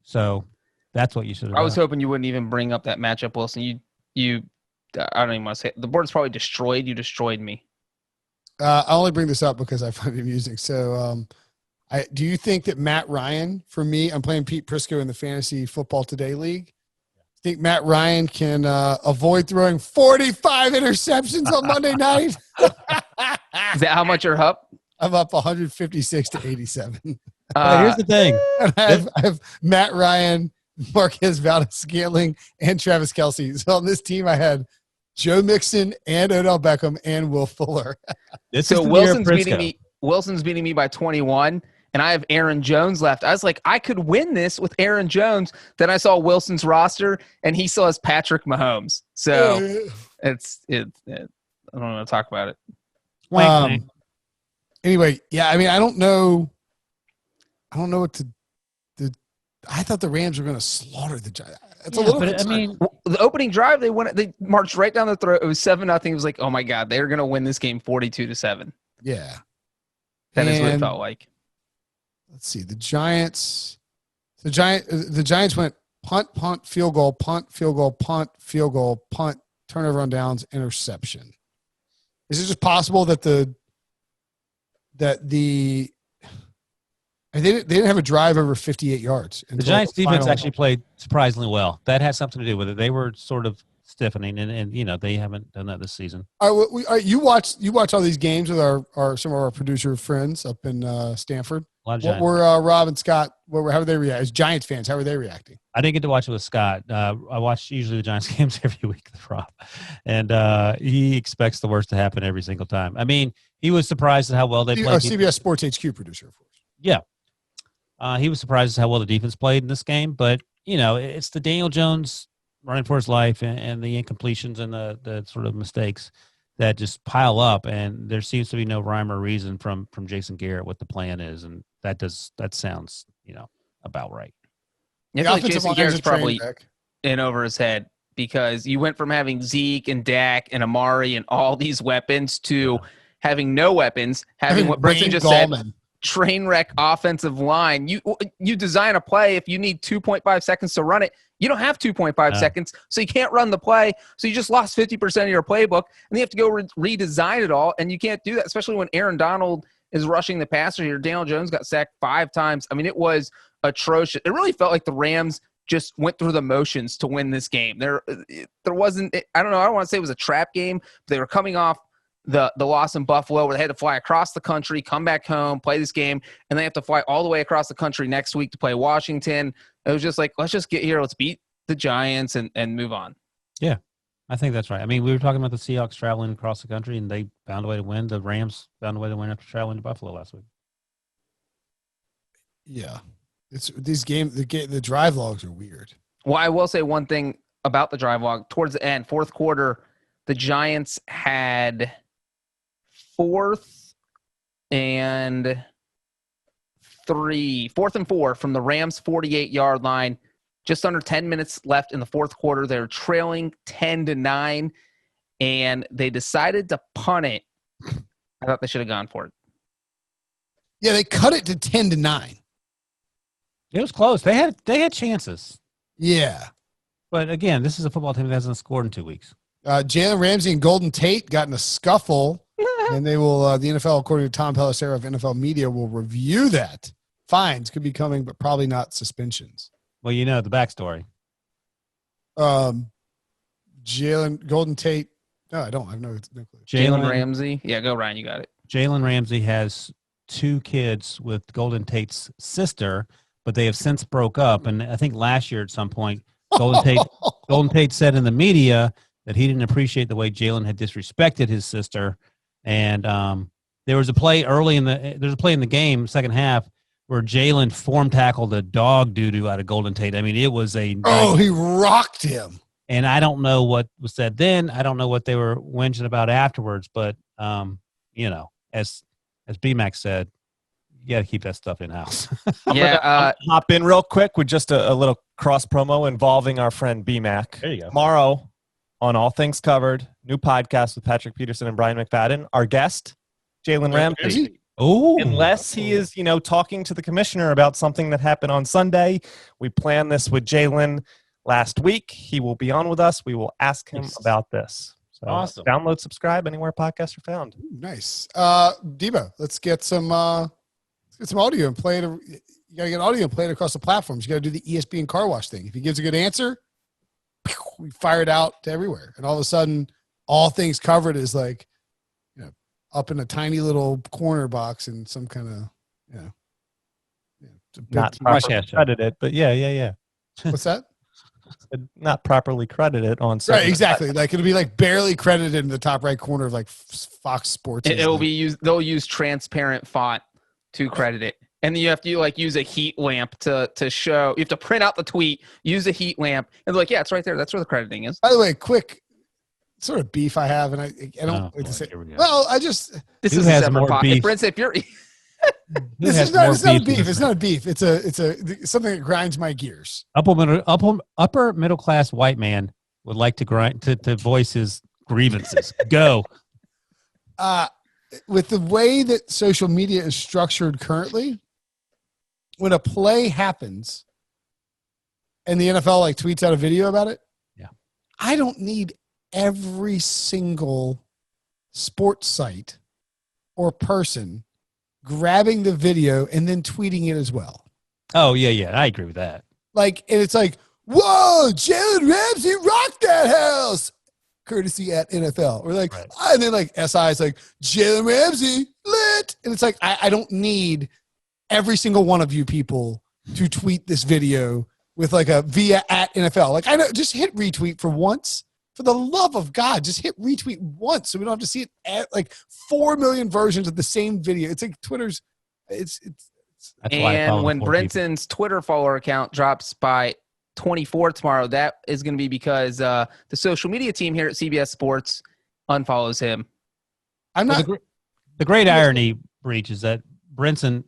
So that's what you should have done. I was hoping you wouldn't even bring up that matchup, Wilson. You I don't even want to say it. The board's probably destroyed. You destroyed me. I only bring this up because I find it amusing. So do you think that Matt Ryan, for me, I'm playing Pete Prisco in the Fantasy Football Today League. I think Matt Ryan can avoid throwing 45 interceptions on Monday night. Is that how much you're up? I'm up 156 to 87. Here's the thing. I have Matt Ryan, Marquez Valdez-Scantling, and Travis Kelce. So on this team, I had Joe Mixon and Odell Beckham and Will Fuller. Wilson's beating me by 21, and I have Aaron Jones left. I was like, I could win this with Aaron Jones. Then I saw Wilson's roster, and he still has Patrick Mahomes. So I don't want to talk about it. Anyway, yeah, I mean, I don't know what to do. I thought the Rams were going to slaughter the Giants. It's a little bit. I mean, the opening drive, they marched right down the throat. It was 7-0. It was like, oh my God, they're going to win this game 42-7. Yeah. That is what it felt like. Let's see. The Giants The Giants went punt, punt, field goal, punt, field goal, punt, field goal, punt, turnover on downs, interception. Is it just possible that they didn't have a drive over 58 yards? The Giants defense actually played surprisingly well. That has something to do with it. They were sort of stiffening, and they haven't done that this season. You watch all these games with some of our producer friends up in Stanford. What were Rob and Scott? How were they react? As Giants fans, how were they reacting? I didn't get to watch it with Scott. I watch usually the Giants games every week with Rob, and he expects the worst to happen every single time. I mean, he was surprised at how well they played. CBS Sports HQ producer, of course. Yeah, he was surprised at how well the defense played in this game, but it's the Daniel Jones running for his life and the incompletions and the sort of mistakes that just pile up, and there seems to be no rhyme or reason from Jason Garrett what the plan is, and that sounds about right. I feel like Jason Garrett's probably in over his head because you went from having Zeke and Dak and Amari and all these weapons to having no weapons, having what Brinson just said, train wreck offensive line. You design a play if you need 2.5 seconds to run it. You don't have 2.5 seconds, so you can't run the play. So you just lost 50% of your playbook, and you have to go redesign it all, and you can't do that, especially when Aaron Donald is rushing the passer here. Daniel Jones got sacked 5 times. I mean, it was atrocious. It really felt like the Rams just went through the motions to win this game. There wasn't – I don't know. I don't want to say it was a trap game, but they were coming off the loss in Buffalo where they had to fly across the country, come back home, play this game, and they have to fly all the way across the country next week to play Washington. It was just like, let's just get here. Let's beat the Giants and move on. Yeah, I think that's right. I mean, we were talking about the Seahawks traveling across the country, and they found a way to win. The Rams found a way to win after traveling to Buffalo last week. Yeah. It's these games, the drive logs are weird. Well, I will say one thing about the drive log. Towards the end, fourth quarter, the Giants had 4th and 4 from the Rams' 48-yard line. Just under 10 minutes left in the fourth quarter. They're trailing 10-9, and they decided to punt it. I thought they should have gone for it. Yeah, they cut it to 10-9. It was close. They had chances. Yeah. But again, this is a football team that hasn't scored in 2 weeks. Jalen Ramsey and Golden Tate got in a scuffle, and they will. The NFL, according to Tom Pelissero of NFL Media, will review that. Fines could be coming, but probably not suspensions. Well, the backstory. Jalen Golden Tate. No, I don't. I have no clue. Jalen Ramsey. Yeah, go Ryan. You got it. Jalen Ramsey has 2 kids with Golden Tate's sister, but they have since broke up. And I think last year at some point, Golden Tate said in the media that he didn't appreciate the way Jalen had disrespected his sister. And there was a play in the game, second half, where Jalen form tackled a dog doo-doo out of Golden Tate. I mean, it was he rocked him. And I don't know what was said then. I don't know what they were whinging about afterwards. But, as B-Mac said, you got to keep that stuff in-house. I'm hop in real quick with just a little cross promo involving our friend B-Mac. There you go. Tomorrow on All Things Covered, new podcast with Patrick Peterson and Brian McFadden. Our guest, Jalen Ramsey. Oh, unless he is, talking to the commissioner about something that happened on Sunday. We planned this with Jalen last week. He will be on with us. We will ask him about this. So awesome. Download, subscribe anywhere podcasts are found. Nice. Debo, let's get some audio and play it. You got to get audio and play it across the platforms. You got to do the ESPN car wash thing. If he gives a good answer, we fire it out to everywhere. And all of a sudden, All Things Covered is like, up in a tiny little corner box in some kind of, not properly credited, but yeah. What's that? Not properly credited on. Right, exactly. Like it'll be like barely credited in the top right corner of like Fox Sports. It'll be used. They'll use transparent font to credit it, and then you have to use a heat lamp to show. You have to print out the tweet, use a heat lamp, and they're like, yeah, it's right there. That's where the crediting is. By the way, quick sort of beef I have, and I don't like to say. Well, this is a separate podcast. Brinson, if you're it's not beef. It's not a beef. It's something that grinds my gears. Upper middle class white man would like to voice his grievances. Go. With the way that social media is structured currently, when a play happens, and the NFL like tweets out a video about it. Yeah. I don't need every single sports site or person grabbing the video and then tweeting it as well. Oh, yeah. I agree with that. Like, and it's like, whoa, Jalen Ramsey rocked that house, courtesy at NFL. Or like, right. And then like SI is like, Jalen Ramsey lit. And it's like, I don't need every single one of you people to tweet this video with like a via at NFL. Like, I know, just hit retweet for once. For the love of God, just hit retweet once so we don't have to see it at like 4 million versions of the same video. It's like Twitter's, it's and when Brinson's Twitter follower account drops by 24 tomorrow, that is going to be because the social media team here at CBS Sports unfollows him. I'm not. The great irony, Breech, is that Brinson,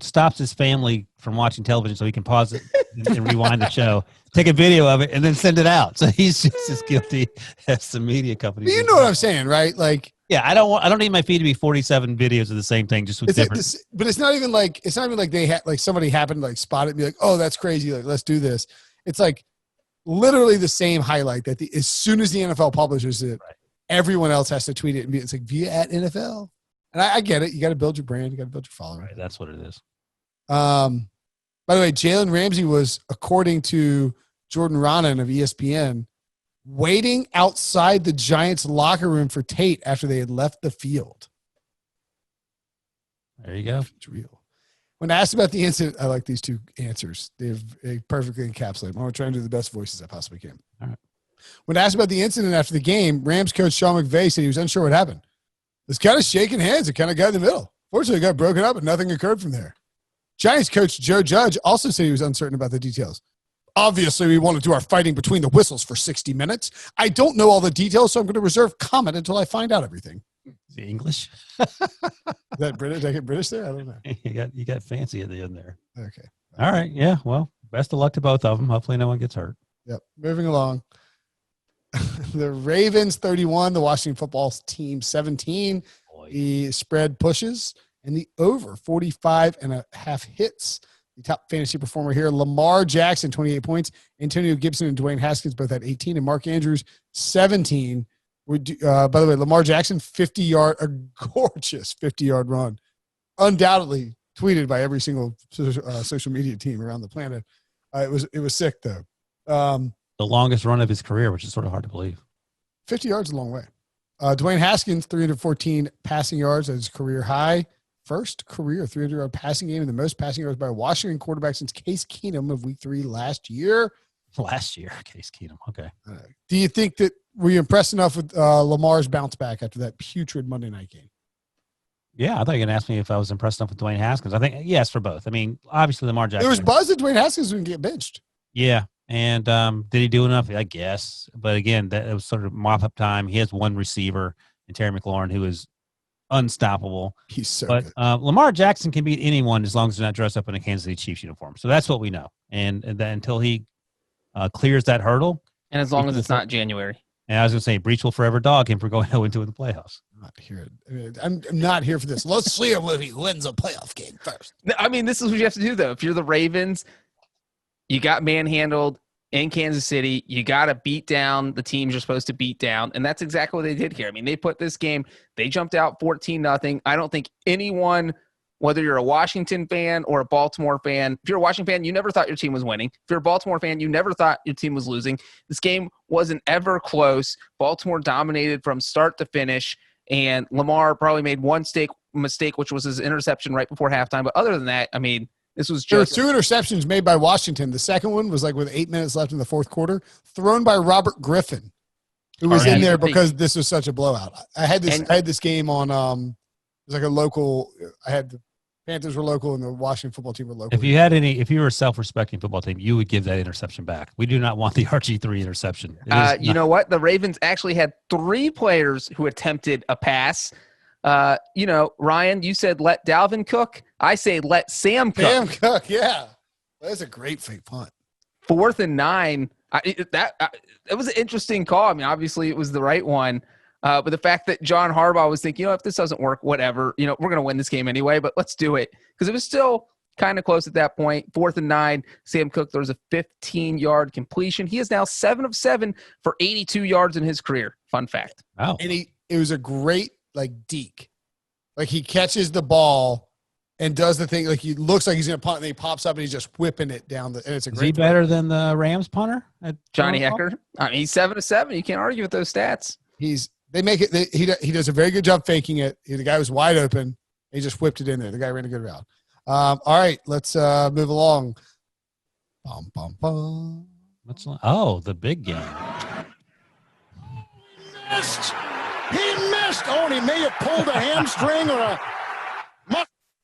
stops his family from watching television so he can pause it and rewind the show, take a video of it, and then send it out. So he's just as guilty as the media company. You know what I'm saying, right? Like, yeah, I don't need my feed to be 47 videos of the same thing, just with different. But it's not even like they had like somebody happened to like spot it and be like, oh, that's crazy. Like, let's do this. It's like literally the same highlight that as soon as the NFL publishes it, right, everyone else has to tweet it and be, it's like via at NFL. And I get it. You got to build your brand. You got to build your following. Right, that's what it is. By the way, Jalen Ramsey was, according to Jordan Raanan of ESPN, waiting outside the Giants' locker room for Tate after they had left the field. There you go. It's real. When asked about the incident, I like these two answers. They perfectly encapsulate. I'm going to try and do the best voices I possibly can. All right. When asked about the incident after the game, Rams coach Sean McVay said he was unsure what happened. This kind of shaking hands. It kind of got in the middle. Fortunately, it got broken up and nothing occurred from there. Giants coach Joe Judge also said he was uncertain about the details. Obviously, we want to do our fighting between the whistles for 60 minutes. I don't know all the details, so I'm going to reserve comment until I find out everything. Is it English? Is that British? Did I get British there? I don't know. You got fancy at the end there. Okay. All right. Yeah. Well, best of luck to both of them. Hopefully no one gets hurt. Yep. Moving along. The Ravens 31, the Washington football team 17. Boy. The spread pushes, and the over 45.5 hits. The top fantasy performer here, Lamar Jackson, 28 points. Antonio Gibson and Dwayne Haskins both had 18, and Mark Andrews, 17. By the way, Lamar Jackson, a gorgeous 50-yard run. Undoubtedly tweeted by every single social media team around the planet. It was sick, though. The longest run of his career, which is sort of hard to believe. 50 yards is a long way. Dwayne Haskins, 314 passing yards at his career high. First career 300-yard passing game and the most passing yards by a Washington quarterback since Case Keenum of Week 3 last year. Case Keenum. Okay. Do you think that were you impressed enough with Lamar's bounce back after that putrid Monday night game? Yeah, I thought you were going to ask me if I was impressed enough with Dwayne Haskins. I think yes for both. I mean, obviously Lamar Jackson. There was buzz that Dwayne Haskins was going to get benched. Yeah. And did he do enough? I guess. But again, that it was sort of mop-up time. He has one receiver in Terry McLaurin who is unstoppable. He's so good. Lamar Jackson can beat anyone as long as they're not dressed up in a Kansas City Chiefs uniform. So that's what we know. And that until he clears that hurdle. And as long as it's not January. And I was going to say, Breech will forever dog him for going 0-2 in the playoffs. I'm not here for this. Let's see if he wins a playoff game first. I mean, this is what you have to do, though. If you're the Ravens, you got manhandled in Kansas City. You got to beat down the teams you're supposed to beat down. And that's exactly what they did here. I mean, they put this game, they jumped out 14-0. I don't think anyone, whether you're a Washington fan or a Baltimore fan, if you're a Washington fan, you never thought your team was winning. If you're a Baltimore fan, you never thought your team was losing. This game wasn't ever close. Baltimore dominated from start to finish. And Lamar probably made one mistake, which was his interception right before halftime. But other than that, I mean, this was just there were 2 interceptions made by Washington. The second one was like with 8 minutes left in the fourth quarter, thrown by Robert Griffin, who was in there because this was such a blowout. I had this game on it was like a local. I had the Panthers were local and the Washington football team were local. If you were a self-respecting football team, you would give that interception back. We do not want the RG3 interception. You know what? The Ravens actually had 3 players who attempted a pass. Ryan, you said let Dalvin cook. I say let Sam cook. Sam cook, yeah. That's a great fake punt. 4th and 9. It was an interesting call. I mean, obviously it was the right one. But the fact that John Harbaugh was thinking, if this doesn't work, whatever, we're going to win this game anyway, but let's do it. Because it was still kind of close at that point. 4th and 9, Sam Cook throws a 15-yard completion. He is now 7 of 7 for 82 yards in his career. Fun fact. Wow. And it was a great, deke. Like, he catches the ball and does the thing, like, he looks like he's going to punt, and then he pops up, and he's just whipping it down. And it's a great. Is he better than the Rams punter? Johnny Hecker? I mean, he's 7 of 7. You can't argue with those stats. They make it. He does a very good job faking it. The guy was wide open. He just whipped it in there. The guy ran a good route. All right, let's move along. Bum, bum, bum. The big game. He missed. Oh, and he may have pulled a hamstring or a.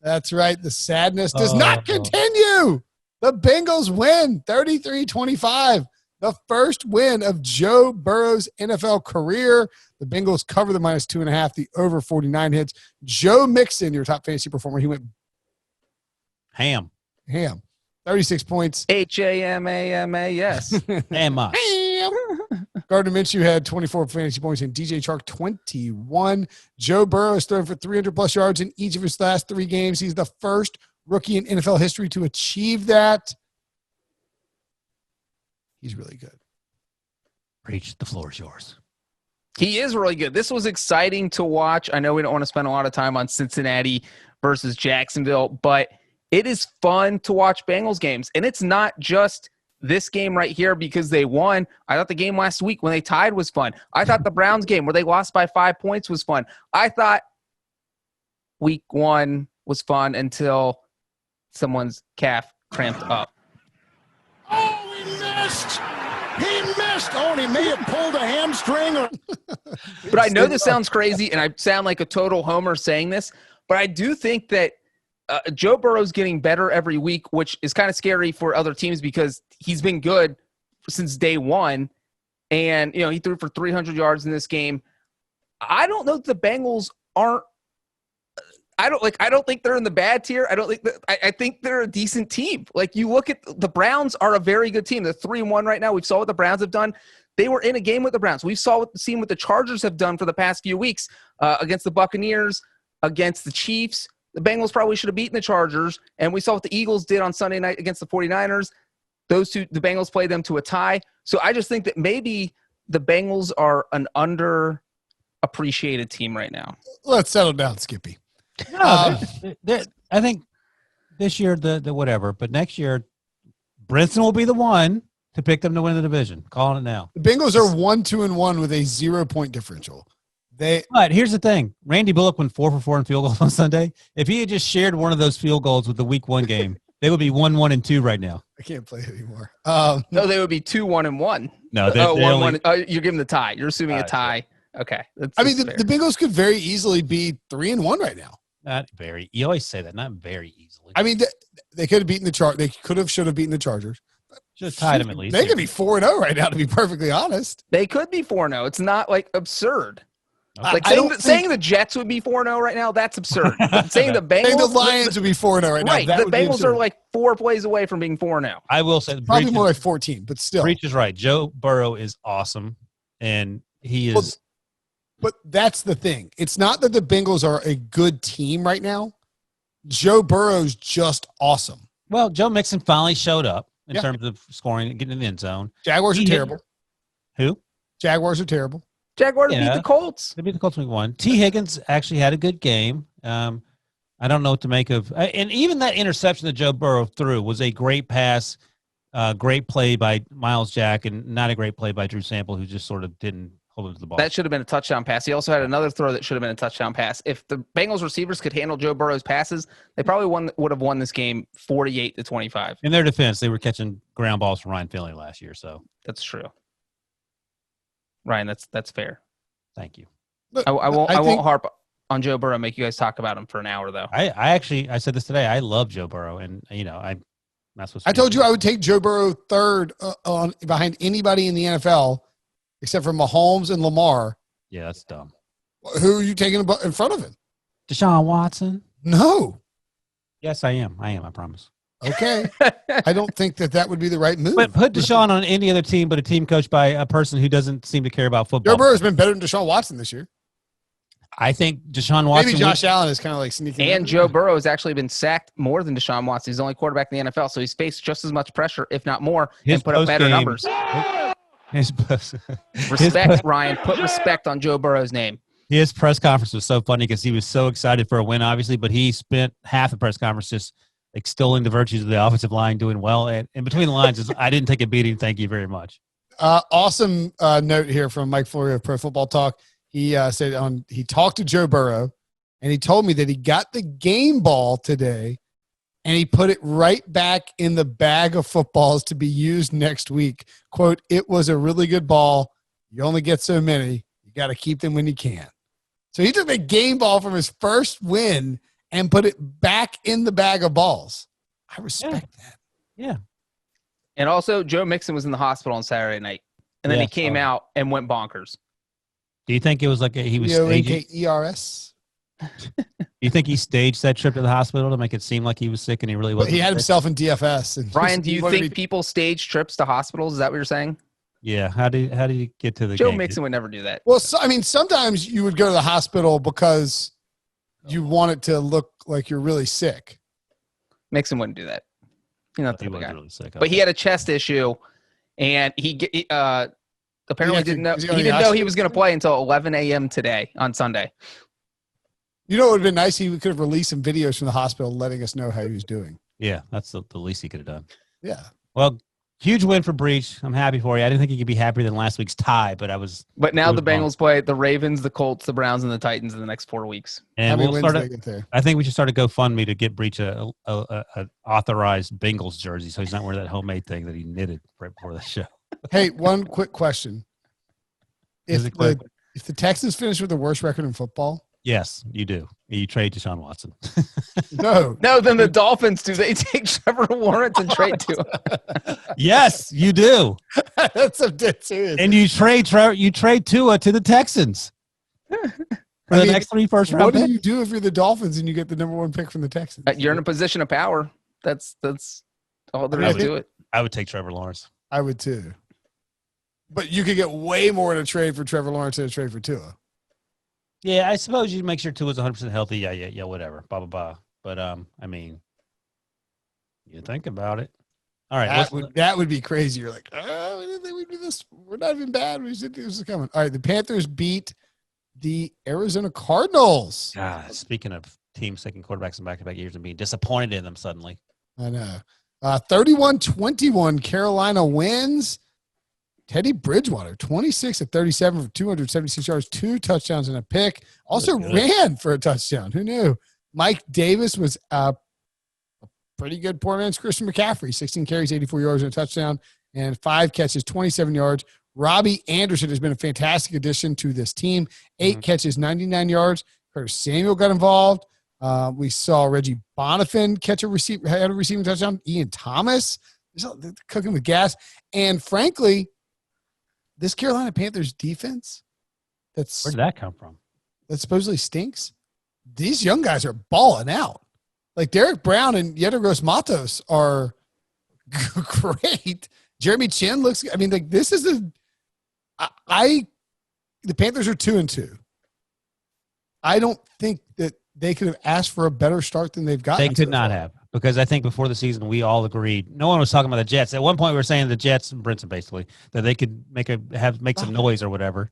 That's right. The sadness does not continue. The Bengals win 33-25. The first win of Joe Burrow's NFL career. The Bengals cover the -2.5. The over 49 hits. Joe Mixon, your top fantasy performer, he went Ham. 36 points. HAMAMA, yes. Ham. Gardner Minshew had 24 fantasy points and DJ Chark 21. Joe Burrow has thrown for 300-plus yards in each of his last 3 games. He's the first rookie in NFL history to achieve that. He's really good. Breech, the floor is yours. He is really good. This was exciting to watch. I know we don't want to spend a lot of time on Cincinnati versus Jacksonville, but it is fun to watch Bengals games. And it's not just this game right here because they won. I thought the game last week when they tied was fun. I thought the Browns game where they lost by 5 points was fun. I thought week 1 was fun until someone's calf cramped up. Oh, he missed. He missed. Oh, and he may have pulled a hamstring or. But I know this sounds crazy, and I sound like a total homer saying this, but I do think that Joe Burrow's getting better every week, which is kind of scary for other teams because he's been good since day one. And, he threw for 300 yards in this game. I don't know that the Bengals aren't – I don't think they're in the bad tier. I think they're a decent team. Like, you look at the Browns are a very good team. They're 3-1 right now. We saw what the Browns have done. They were in a game with the Browns. We've seen what the Chargers have done for the past few weeks against the Buccaneers, against the Chiefs. The Bengals probably should have beaten the Chargers, and we saw what the Eagles did on Sunday night against the 49ers. The Bengals played them to a tie. So I just think that maybe the Bengals are an underappreciated team right now. Let's settle down, Skippy. No, I think this year the whatever, but next year Brinson will be the one to pick them to win the division. Calling it now. The Bengals are 1-2-1 with a 0-point differential. But here's the thing. Randy Bullock went 4 for 4 in field goals on Sunday. If he had just shared one of those field goals with the week 1 game, they would be 1-1-2 right now. I can't play anymore. No, they would be 2-1-1. No, they only 1-1. You're giving the tie. You're assuming a tie. Sure. Okay. The Bengals could very easily be 3-1 right now. Not very. You always say that. Not very easily. I mean, they could have beaten the Chargers. They should have beaten the Chargers. Should have tied them at least. They could be 4-0 right now, to be perfectly honest. They could be 4-0. It's not absurd. Okay. Saying the Jets would be 4-0 right now, that's absurd. Saying the Bengals, the Lions would be 4-0 right now. Right, the Bengals are 4 plays away from being 4-0. I will say probably more like 14, but still. Breech is right. Joe Burrow is awesome, and he is. But that's the thing. It's not that the Bengals are a good team right now. Joe Burrow's just awesome. Well, Joe Mixon finally showed up in terms of scoring and getting in the end zone. Jaguars are terrible. Who? Jaguars are terrible. Jaguars beat the Colts. They beat the Colts week 1. T. Higgins actually had a good game. I don't know what to make of. And even that interception that Joe Burrow threw was a great pass, great play by Miles Jack, and not a great play by Drew Sample, who just sort of didn't hold him to the ball. That should have been a touchdown pass. He also had another throw that should have been a touchdown pass. If the Bengals receivers could handle Joe Burrow's passes, they probably would have won this game 48-25. In their defense, they were catching ground balls from Ryan Finley last year, so that's true. Ryan, that's fair. Thank you. Look, I won't harp on Joe Burrow. Make you guys talk about him for an hour, though. I said this today. I love Joe Burrow, and I'm not supposed to. I told you I would take Joe Burrow third behind anybody in the NFL, except for Mahomes and Lamar. Yeah, that's dumb. Who are you taking in front of him? Deshaun Watson. No. Yes, I am. I promise. Okay. I don't think that would be the right move. But put Deshaun on any other team but a team coached by a person who doesn't seem to care about football. Joe Burrow has been better than Deshaun Watson this year. I think Deshaun Watson. Maybe Josh Allen is kind of like sneaking. And Joe Burrow has actually been sacked more than Deshaun Watson. He's the only quarterback in the NFL, so he's faced just as much pressure, if not more, and put up better numbers. Respect, Ryan. Put respect on Joe Burrow's name. His press conference was so funny because he was so excited for a win, obviously, but he spent half the press conference just extolling the virtues of the offensive line doing well. And in between the lines, is I didn't take a beating. Thank you very much. Awesome note here from Mike Florio of Pro Football Talk. He said he talked to Joe Burrow, and he told me that he got the game ball today, and he put it right back in the bag of footballs to be used next week. Quote, "It was a really good ball. You only get so many. You got to keep them when you can." So he took the game ball from his first win and put it back in the bag of balls. I respect that. Yeah. And also, Joe Mixon was in the hospital on Saturday night, and then he came out and went bonkers. Do you think it was like he was staging? ERS? Do you think he staged that trip to the hospital to make it seem like he was sick and he really wasn't? He had himself in DFS. And Ryan, do you think people stage trips to hospitals? Is that what you're saying? Yeah. How do you get to the Joe game? Mixon would never do that. Well, sometimes you would go to the hospital because you want it to look like you're really sick. Mixon wouldn't do that. He's not the type of guy. Really sick. But he had a chest issue, and he apparently didn't know he was going to play until 11 a.m. today on Sunday. You know, it would have been nice. He could have released some videos from the hospital letting us know how he was doing. Yeah, that's the least he could have done. Yeah. Well, huge win for Breech. I'm happy for you. I didn't think he could be happier than last week's tie, but I was. But now the Bengals play the Ravens, the Colts, the Browns, and the Titans in the next 4 weeks. And we'll start. I think we should start a GoFundMe to get Breech a authorized Bengals jersey, so he's not wearing that homemade thing that he knitted right before the show. Hey, one quick question: if the Texans finish with the worst record in football. Yes, you do. You trade Deshaun Watson. No, then the Dolphins do. They take Trevor Lawrence and trade to him. Yes, you do. That's a dead serious. And you trade Tua to the Texans for the next 3 first-round What picks. do you do if you're the Dolphins and you get the number 1 pick from the Texans? You're in a position of power. That's all there is to it. I would take Trevor Lawrence. I would too. But you could get way more in a trade for Trevor Lawrence than a trade for Tua. Yeah, I suppose you make sure Tua's 100% healthy. Yeah, whatever. Blah, blah, blah. But, I mean, you think about it. All right. That would be crazy. You're like, oh, we didn't think we'd do this. We're not even bad. We didn't think this was coming. All right, the Panthers beat the Arizona Cardinals. Speaking of teams taking quarterbacks in back-to-back years and being disappointed in them suddenly. I know. 31-21, Carolina wins. Teddy Bridgewater, 26 of 37 for 276 yards, 2 touchdowns and a pick. Also ran for a touchdown. Who knew? Mike Davis was a pretty good poor man's Christian McCaffrey, 16 carries, 84 yards and a touchdown, and 5 catches, 27 yards. Robbie Anderson has been a fantastic addition to this team. 8 catches, 99 yards. Curtis Samuel got involved. We saw Reggie Bonifant had a receiving touchdown. Ian Thomas, they're cooking with gas. And frankly, this Carolina Panthers defense, where did that come from? That supposedly stinks. These young guys are balling out. Like Derek Brown and Yetur Matos are great. Jeremy Chin looks. I mean, like this is the Panthers are 2-2. I don't think that they could have asked for a better start than they've gotten. They could not have, because I think before the season we all agreed. No one was talking about the Jets. At one point we were saying the Jets, Brinson basically, that they could make some noise or whatever.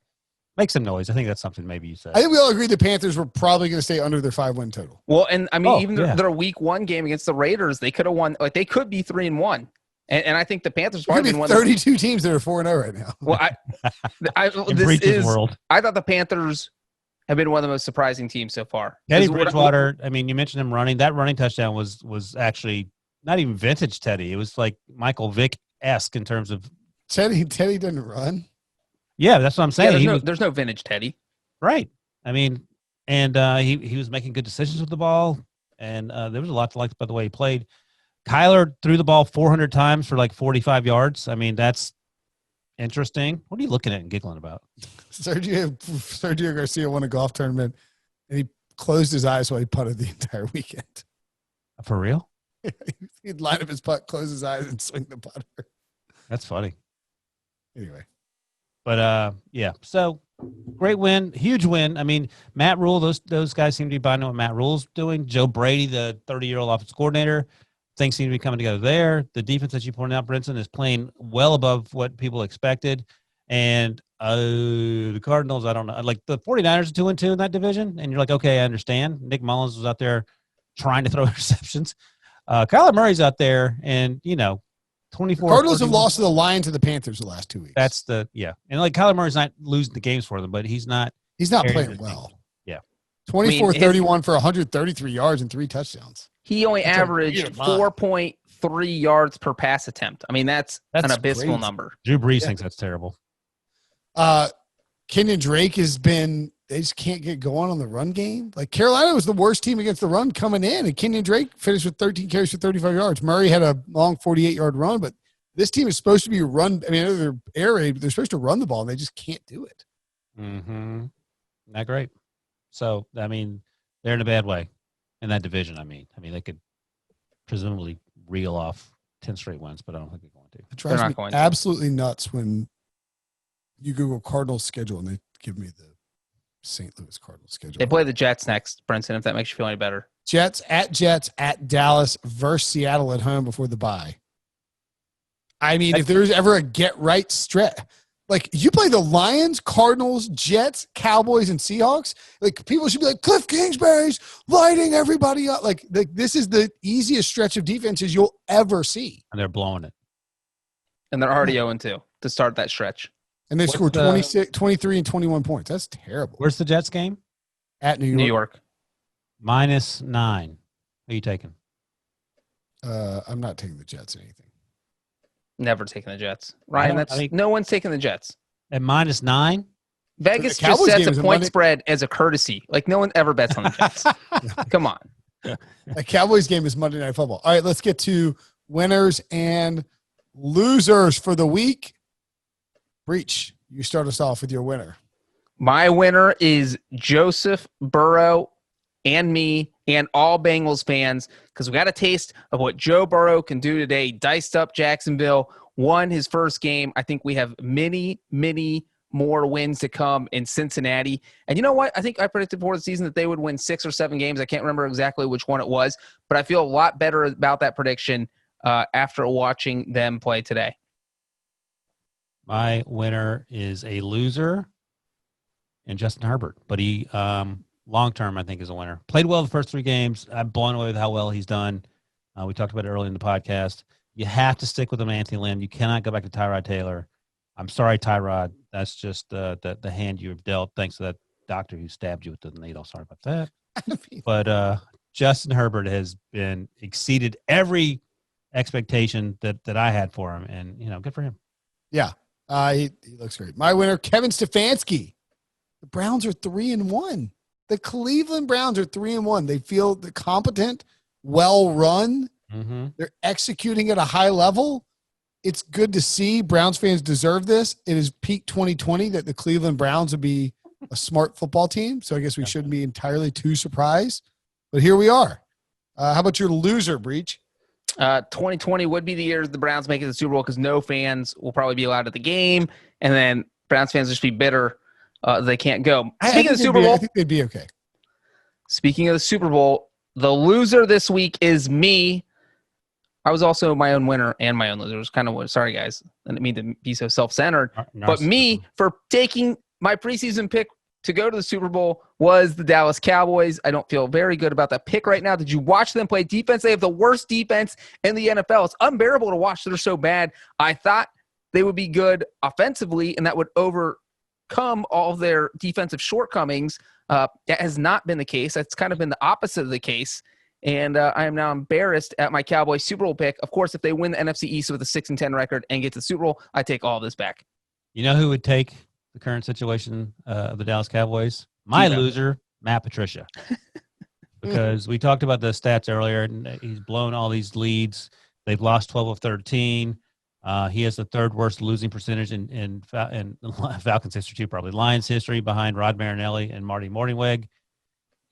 Make some noise. I think that's something maybe you said. I think we all agreed the Panthers were probably going to stay under their 5-win total. Well, and I mean, their week 1 game against the Raiders, they could have won. Like they could be 3-1. And I think the Panthers probably been 32 teams that are 4-0 right now. Well, I thought the Panthers have been one of the most surprising teams so far. Teddy Bridgewater, I mean, you mentioned him running. That running touchdown was actually not even vintage Teddy. It was like Michael Vick-esque in terms of Teddy didn't run. Yeah, that's what I'm saying. Yeah, there's no vintage Teddy. Right. I mean, and he was making good decisions with the ball, and there was a lot to like by the way he played. Kyler threw the ball 400 times for like 45 yards. I mean, that's interesting. What are you looking at and giggling about? Sergio Garcia won a golf tournament, and he closed his eyes while he putted the entire weekend. For real? He'd line up his putt, close his eyes, and swing the putter. That's funny. Anyway. But, yeah. So, Great win, huge win. I mean, Matt Rule, those guys seem to be buying what Matt Rule's doing. Joe Brady, the 30-year-old offensive coordinator, things seem to be coming together there. The defense that you pointed out, Brinson, is playing well above what people expected. And the Cardinals, I don't know. Like the 49ers are 2-2 in that division, and you're like, okay, I understand. Nick Mullins was out there trying to throw interceptions. Kyler Murray's out there, and 24. Cardinals have lost to the Lions and the Panthers the last 2 weeks. That's and like Kyler Murray's not losing the games for them, but he's not playing well. Yeah. 24-31 for 133 yards and 3 touchdowns. He only averaged 4.3 yards per pass attempt. I mean, that's an abysmal number. Drew Brees thinks that's terrible. Kenyon Drake they just can't get going on the run game. Like Carolina was the worst team against the run coming in, and Kenyon Drake finished with 13 carries for 35 yards. Murray had a long 48-yard run, but this team is supposed to be run. I mean, they're air raid, but they're supposed to run the ball, and they just can't do it. Mm-hmm. Not great. So, I mean, they're in a bad way in that division. I mean, they could presumably reel off 10 straight wins, but I don't think they're going to. It drives me absolutely nuts when you Google Cardinals schedule and they give me the St. Louis Cardinals schedule. They play the Jets next, Brinson, if that makes you feel any better. Jets, at Dallas, versus Seattle at home before the bye. I mean, if there's ever a get-right stretch, like you play the Lions, Cardinals, Jets, Cowboys, and Seahawks, like people should be like, Cliff Kingsbury's lighting everybody up. Like this is the easiest stretch of defenses you'll ever see. And they're blowing it. And they're already 0-2 to start that stretch. And they scored 26, 23, and 21 points. That's terrible. Where's the Jets game? At New York. New York. -9. Who are you taking? I'm not taking the Jets or anything. Never taking the Jets. Ryan, no one's taking the Jets. At -9? Vegas just sets a point spread as a courtesy. Like, no one ever bets on the Jets. Come on. The Cowboys game is Monday Night Football. All right, let's get to winners and losers for the week. Breech, you start us off with your winner. My winner is Joseph Burrow and me and all Bengals fans because we got a taste of what Joe Burrow can do today. Diced up Jacksonville, won his first game. I think we have many, many more wins to come in Cincinnati. And you know what? I think I predicted before the season that they would win 6 or 7 games. I can't remember exactly which one it was, but I feel a lot better about that prediction after watching them play today. My winner is a loser and Justin Herbert, but he long-term I think is a winner. Played well the first 3 games. I'm blown away with how well he's done. We talked about it earlier in the podcast. You have to stick with him, Anthony Lynn. You cannot go back to Tyrod Taylor. I'm sorry, Tyrod. That's just the hand you have dealt thanks to that doctor who stabbed you with the needle. Sorry about that. But Justin Herbert has been exceeded every expectation that I had for him, and good for him. Yeah. He looks great. My winner, Kevin Stefanski. The Browns are 3-1. The Cleveland Browns are 3-1. They feel competent, well run. Mm-hmm. They're executing at a high level. It's good to see. Browns fans deserve this. It is peak 2020 that the Cleveland Browns would be a smart football team. So I guess we shouldn't be entirely too surprised. But here we are. How about your loser, Breech? 2020 would be the year the Browns make it to the Super Bowl because no fans will probably be allowed at the game, and then Browns fans will just be bitter they can't go. Speaking of the Super Bowl, I think they'd be okay. Speaking of the Super Bowl, the loser this week is me. I was also my own winner and my own loser. It was kind of sorry, guys. I didn't mean to be so self-centered. But me, for taking my preseason pick to go to the Super Bowl was the Dallas Cowboys. I don't feel very good about that pick right now. Did you watch them play defense? They have the worst defense in the NFL. It's unbearable to watch. They're so bad. I thought they would be good offensively, and that would overcome all of their defensive shortcomings. That has not been the case. That's kind of been the opposite of the case. And I am now embarrassed at my Cowboys Super Bowl pick. Of course, if they win the NFC East with a 6-10 record and get to the Super Bowl, I take all this back. You know who would take the current situation of the Dallas Cowboys? My loser, Matt Patricia. Because we talked about the stats earlier, and he's blown all these leads. They've lost 12 of 13. He has the third worst losing percentage in Falcons history, too, probably. Lions history behind Rod Marinelli and Marty Mornhinweg.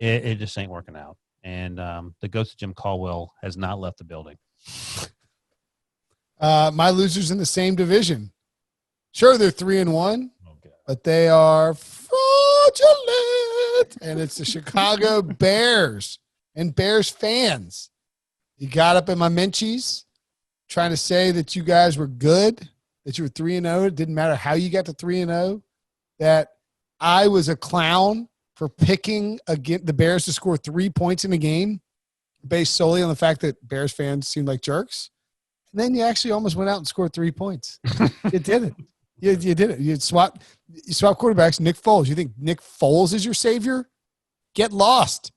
It just ain't working out. And the ghost of Jim Caldwell has not left the building. My loser's in the same division. Sure, they're 3-1, but they are fraudulent. And it's the Chicago Bears and Bears fans. You got up in my Menchies trying to say that you guys were good, that you were 3-0. It didn't matter how you got to 3-0, that I was a clown for picking the Bears to score 3 points in a game based solely on the fact that Bears fans seemed like jerks. And then you actually almost went out and scored 3 points. You did it. You did it. You swap quarterbacks. Nick Foles. You think Nick Foles is your savior? Get lost.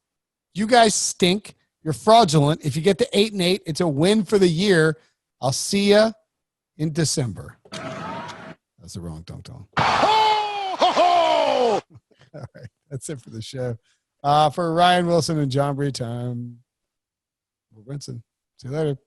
You guys stink. You're fraudulent. If you get to 8-8, it's a win for the year. I'll see you in December. That's the wrong dunk-dong. All right. That's it for the show. For Ryan Wilson and John Breech, I'm Brinson. See you later.